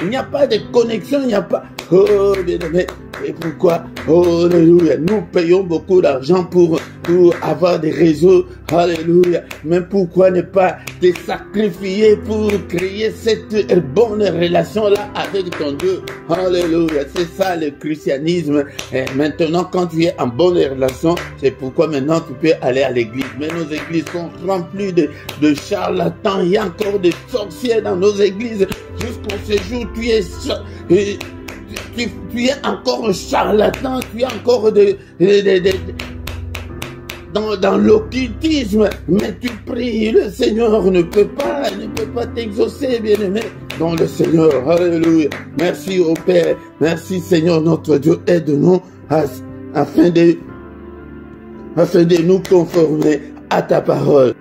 S1: n'y a pas de connexion, il n'y a pas. Oh, bien-aimé. Et pourquoi? Oh, alléluia. Nous payons beaucoup d'argent pour avoir des réseaux. Alléluia. Mais pourquoi ne pas te sacrifier pour créer cette bonne relation-là avec ton Dieu? Alléluia. C'est ça le christianisme. Et maintenant, quand tu es en bonne relation, c'est pourquoi maintenant tu peux aller à l'église. Mais nos églises sont remplies de charlatans. Il y a encore des sorciers dans nos églises. Jusqu'au séjour, tu es encore un charlatan, tu es encore dans l'occultisme, mais tu pries, le Seigneur ne peut pas t'exaucer, bien-aimé. Dans le Seigneur, alléluia. Merci au Père, merci Seigneur notre Dieu, aide-nous afin de nous conformer à ta parole.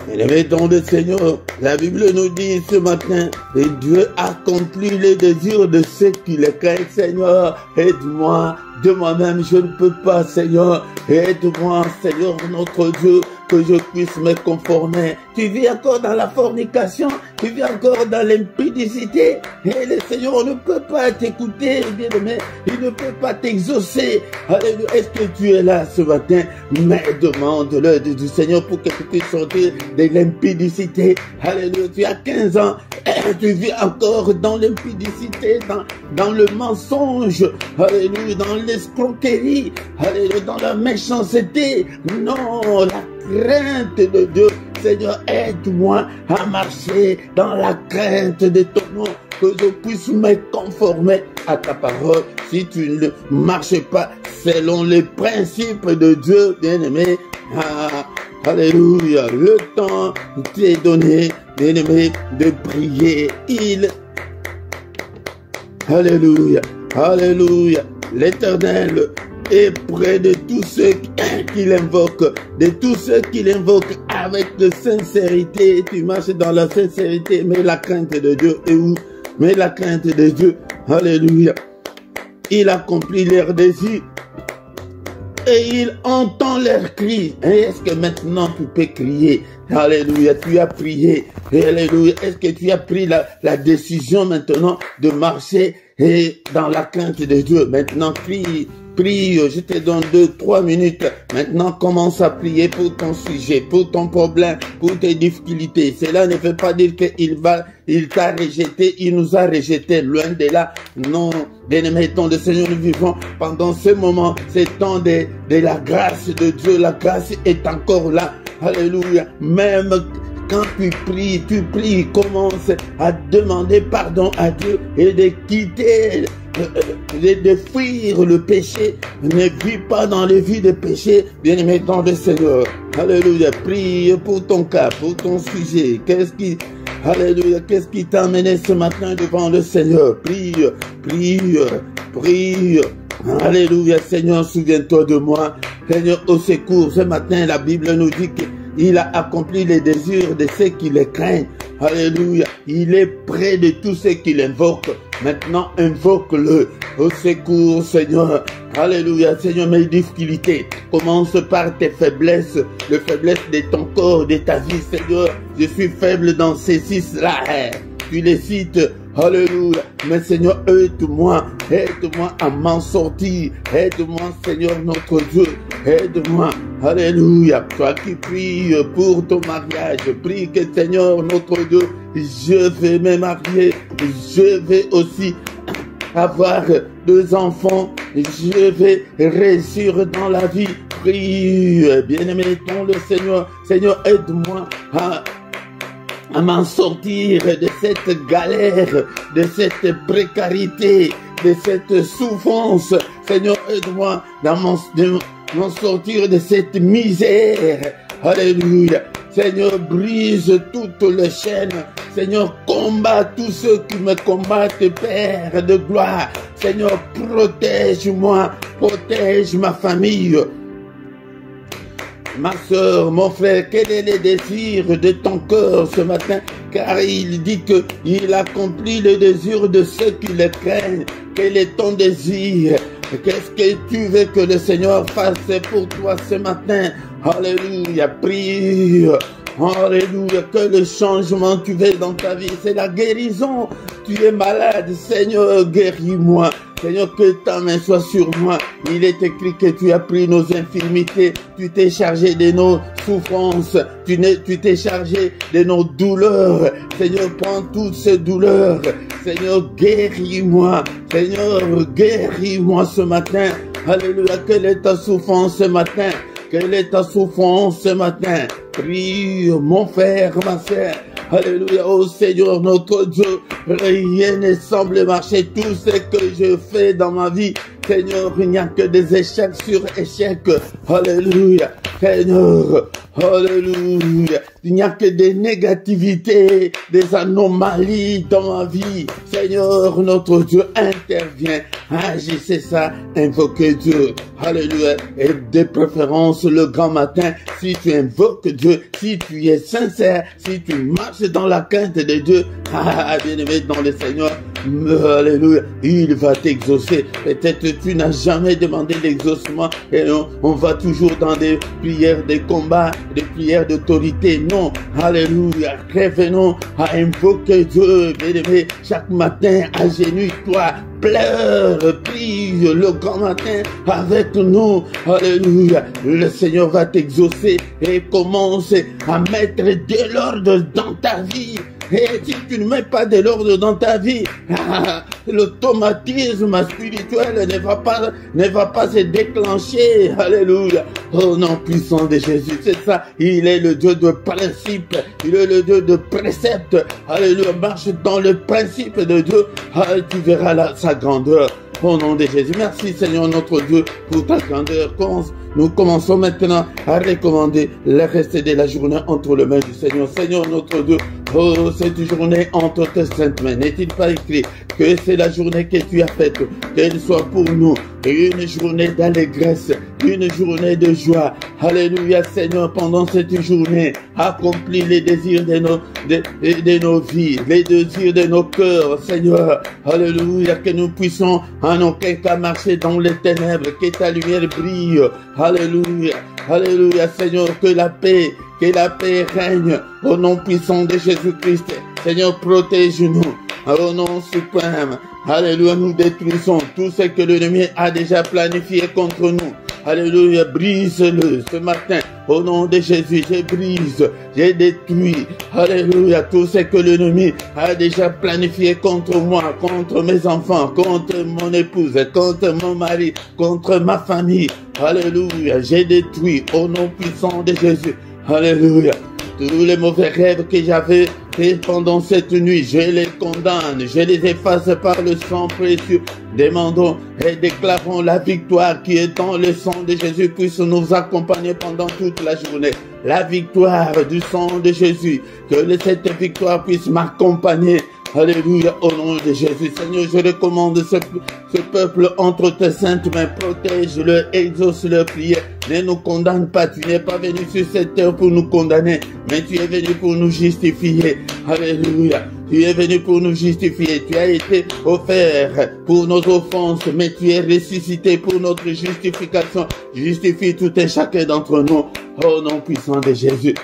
S1: Bien-aimé dans le Seigneur, la Bible nous dit ce matin, et Dieu accomplit les désirs de ceux qui le craignent. Seigneur, aide-moi, de moi-même je ne peux pas, Seigneur, aide-moi, Seigneur notre Dieu, que je puisse me conformer. Tu vis encore dans la fornication, tu vis encore dans l'impudicité, et le Seigneur ne peut pas t'écouter, bien-aimé, il ne peut pas t'exaucer. Alléluia. Est-ce que tu es là ce matin? Mais demande-le du Seigneur pour que tu puisses sortir de l'impudicité. Alléluia. Tu as 15 ans, et tu vis encore dans l'impudicité, dans le mensonge, alléluia, dans l'escroquerie, alléluia, dans la méchanceté. Non, la crainte de Dieu. Seigneur, aide-moi à marcher dans la crainte de ton nom, que je puisse me conformer à ta parole. Si tu ne marches pas selon les principes de Dieu, bien-aimé, alléluia, le temps t'est donné, bien-aimé, de prier. Alléluia, alléluia. l'Éternel est près de tous ceux qui l'invoquent, de tous ceux qui l'invoquent avec de sincérité. Tu marches dans la sincérité, mais la crainte de Dieu est où? Mais la crainte de Dieu, alléluia. Il accomplit leurs désirs et il entend leurs cris. Et est-ce que maintenant tu peux crier? Alléluia, tu as prié. Alléluia, est-ce que tu as pris la décision maintenant de marcher dans la crainte de Dieu? Maintenant, crie. Prie, je te donne 2-3 minutes. Maintenant, commence à prier pour ton sujet, pour ton problème, pour tes difficultés. Cela ne veut pas dire qu'il t'a rejeté, il nous a rejeté. Loin de là. Non, bien-aimés, dans le Seigneur, nous vivons pendant ce moment, ce temps de la grâce de Dieu. La grâce est encore là. Alléluia. Même quand tu pries, commence à demander pardon à Dieu et de quitter, de fuir le péché. Ne vis pas dans les vies de péché, bien-aimé dans le Seigneur. Alléluia. Prie pour ton cas, pour ton sujet. Alléluia, qu'est-ce qui t'a amené ce matin devant le Seigneur? Prie, prie, prie. Alléluia, Seigneur, souviens-toi de moi. Seigneur, au secours, ce matin, la Bible nous dit qu'il a accompli les désirs de ceux qui le craignent. Alléluia, il est près de tous ceux qui l'invoquent. Maintenant, invoque-le. Au secours, Seigneur. Alléluia, Seigneur, mes difficultés. Commence par tes faiblesses, les faiblesses de ton corps, de ta vie, Seigneur. Je suis faible dans ces six-là. Tu les cites. Alléluia. Mais Seigneur, aide-moi à m'en sortir. Aide-moi, Seigneur, notre Dieu. Aide-moi. Alléluia. Toi qui pries pour ton mariage, prie que Seigneur, notre Dieu, je vais me marier. Je vais aussi avoir 2 enfants. Je vais réussir dans la vie. Prie, bien-aimé, ton le Seigneur. Seigneur, aide-moi à m'en sortir de cette galère, de cette précarité, de cette souffrance. Seigneur, aide-moi à m'en sortir de cette misère. Alléluia. Seigneur, brise toutes les chaînes. Seigneur, combat tous ceux qui me combattent, Père de gloire. Seigneur, protège-moi, protège ma famille. Ma soeur, mon frère, quel est le désir de ton cœur ce matin? Car il dit qu'il accomplit le désir de ceux qui le craignent. Quel est ton désir? Qu'est-ce que tu veux que le Seigneur fasse pour toi ce matin? Alléluia, prie. Alléluia, que le changement tu veux dans ta vie, c'est la guérison. Tu es malade, Seigneur, guéris-moi. Seigneur, que ta main soit sur moi. Il est écrit que tu as pris nos infirmités, tu t'es chargé de nos souffrances, tu t'es chargé de nos douleurs. Seigneur, prends toutes ces douleurs. Seigneur, guéris-moi. Seigneur, guéris-moi ce matin. Alléluia, quelle est ta souffrance ce matin? Quelle est ta souffrance ce matin? Prie, mon frère, ma sœur. Alléluia, oh Seigneur notre Dieu, rien ne semble marcher. Tout ce que je fais dans ma vie, Seigneur, il n'y a que des échecs sur échecs. Alléluia, Seigneur, alléluia. Il n'y a que des négativités, des anomalies dans ma vie. Seigneur, notre Dieu, intervient. Agissez ça, invoquez Dieu. Alléluia. Et de préférence le grand matin, si tu invoques Dieu, si tu es sincère, si tu marches dans la crainte de Dieu, bien-aimé dans le Seigneur, alléluia, il va t'exaucer. Peut-être tu n'as jamais demandé l'exaucement et on va toujours dans des prières de combat, des prières d'autorité. Non, alléluia, revenons à invoquer Dieu, bien-aimé, chaque matin, agenouille-toi, pleure, prie le grand matin avec nous. Alléluia. Le Seigneur va t'exaucer et commence à mettre de l'ordre dans ta vie. Et si tu ne mets pas de l'ordre dans ta vie, l'automatisme spirituel ne va pas se déclencher. Alléluia. Oh non, puissant de Jésus, c'est ça. Il est le Dieu de principe. Il est le Dieu de précepte. Alléluia. Marche dans le principe de Dieu. Tu verras sa grandeur. Au nom de Jésus. Merci Seigneur notre Dieu pour ta grandeur. nous commençons maintenant à recommander le reste de la journée entre les mains du Seigneur. Seigneur notre Dieu, oh, cette journée entre tes saintes mains, n'est-il pas écrit que c'est la journée que tu as faite, qu'elle soit pour nous une journée d'allégresse, une journée de joie. Alléluia Seigneur, pendant cette journée, accomplis les désirs de nos vies, les désirs de nos cœurs, Seigneur. Alléluia, que nous puissions en aucun cas marcher dans les ténèbres, que ta lumière brille. Alléluia, alléluia Seigneur, que la paix règne au nom puissant de Jésus-Christ. Seigneur, protège-nous. Au nom suprême, alléluia, nous détruisons tout ce que l'ennemi a déjà planifié contre nous. Alléluia, brise-le ce matin. Au nom de Jésus, je brise, je détruis. Alléluia, tout ce que l'ennemi a déjà planifié contre moi, contre mes enfants, contre mon épouse, contre mon mari, contre ma famille. Alléluia, je détruis au nom puissant de Jésus. Alléluia. Tous les mauvais rêves que j'avais fait pendant cette nuit, je les condamne, je les efface par le sang précieux. Demandons et déclarons la victoire qui est dans le sang de Jésus puisse nous accompagner pendant toute la journée. La victoire du sang de Jésus, que cette victoire puisse m'accompagner. Alléluia, au nom de Jésus. Seigneur, je recommande ce peuple entre tes saintes mains. Protège-le, exauce leur prière. Ne nous condamne pas. Tu n'es pas venu sur cette terre pour nous condamner, mais tu es venu pour nous justifier. Alléluia. Tu es venu pour nous justifier. Tu as été offert pour nos offenses, mais tu es ressuscité pour notre justification. Justifie tout et chacun d'entre nous. Au nom puissant de Jésus.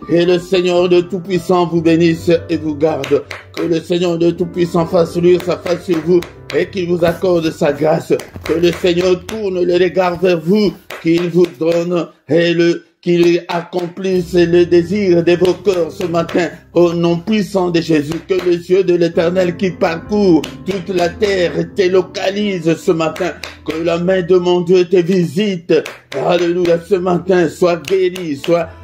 S1: Que le Seigneur de Tout-Puissant vous bénisse et vous garde. Que le Seigneur de Tout-Puissant fasse luire sa face sur vous et qu'il vous accorde sa grâce. Que le Seigneur tourne le regard vers vous, qu'il vous donne et qu'il accomplisse le désir de vos cœurs ce matin. Au nom puissant de Jésus, que le Dieu de l'Éternel qui parcourt toute la terre te localise ce matin. Que la main de mon Dieu te visite. Alléluia, ce matin, sois guéri,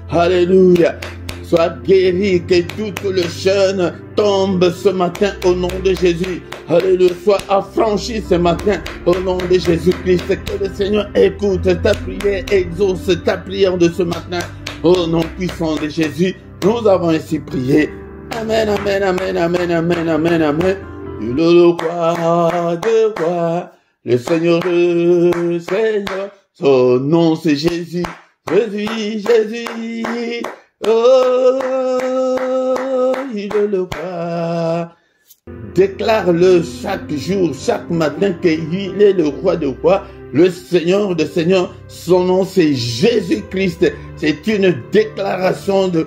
S1: alléluia, sois guéri, que tout le jeûne tombe ce matin au nom de Jésus. Alléluia, sois affranchi ce matin au nom de Jésus-Christ. Que le Seigneur écoute ta prière, exauce ta prière de ce matin au nom puissant de Jésus. Nous avons ainsi prié. Amen, amen, amen, amen, amen, amen, amen. Le roi de rois, le Seigneur de Seigneur, son nom c'est Jésus. Jésus, Jésus, oh, il est le roi. Déclare-le chaque jour, chaque matin qu'il est le roi de rois, le Seigneur de seigneurs. Son nom c'est Jésus-Christ. C'est une déclaration de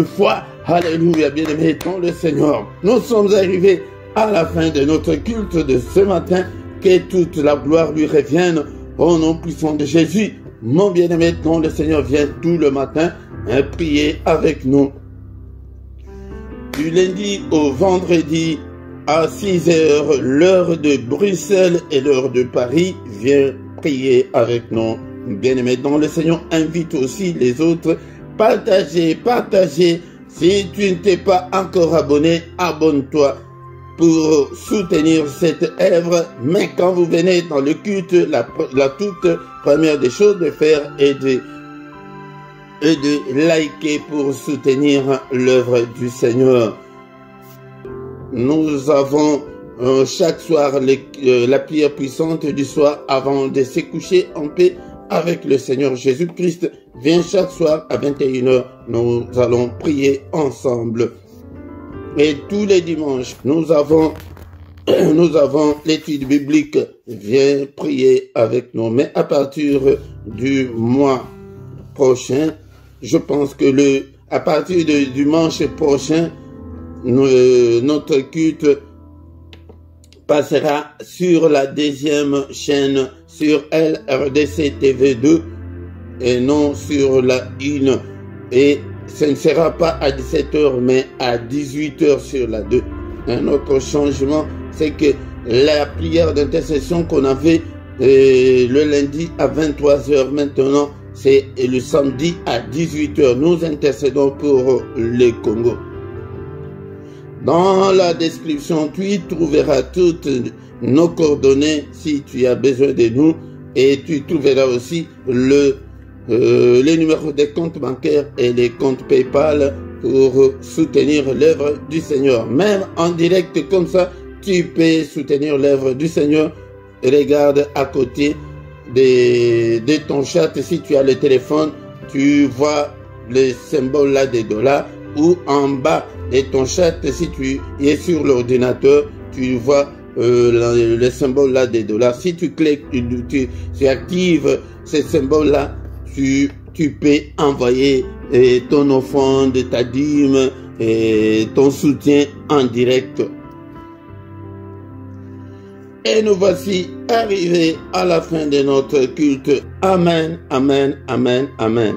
S1: foi. Alléluia, bien-aimés dans le Seigneur. Nous sommes arrivés à la fin de notre culte de ce matin. Que toute la gloire lui revienne au nom puissant de Jésus. Mon bien-aimé dans le Seigneur, vient tout le matin prier avec nous. Du lundi au vendredi à 6 h, l'heure de Bruxelles et l'heure de Paris, viens prier avec nous. Bien-aimé dans le Seigneur, invite aussi les autres. Partagez. Si tu ne t'es pas encore abonné, abonne-toi pour soutenir cette œuvre. Mais quand vous venez dans le culte, la toute première des choses de faire est de liker pour soutenir l'œuvre du Seigneur. Nous avons chaque soir la prière puissante du soir avant de se coucher en paix avec le Seigneur Jésus-Christ. Viens chaque soir à 21 h, nous allons prier ensemble. Et tous les dimanches, nous avons l'étude biblique. Viens prier avec nous. Mais à partir du mois prochain, je pense que à partir du dimanche prochain, notre culte passera sur la deuxième chaîne, sur LRDC TV2 et non sur la 1. Et ce ne sera pas à 17 h mais à 18 h sur la 2. Un autre changement, c'est que la prière d'intercession qu'on avait le lundi à 23 h, maintenant c'est le samedi à 18 h. Nous intercédons pour le Congo. Dans la description, tu y trouveras toutes nos coordonnées si tu as besoin de nous. Et tu trouveras aussi les numéros des comptes bancaires et les comptes PayPal pour soutenir l'œuvre du Seigneur. Même en direct comme ça, tu peux soutenir l'œuvre du Seigneur. Regarde à côté de ton chat, si tu as le téléphone, tu vois le symbole là des dollars, ou en bas de ton chat, si tu es sur l'ordinateur, tu vois le symbole là des dollars. Si tu cliques, tu actives ce symbole là, tu peux envoyer ton offrande, ta dîme et ton soutien en direct. Et nous voici arrivés à la fin de notre culte. Amen, amen, amen, amen.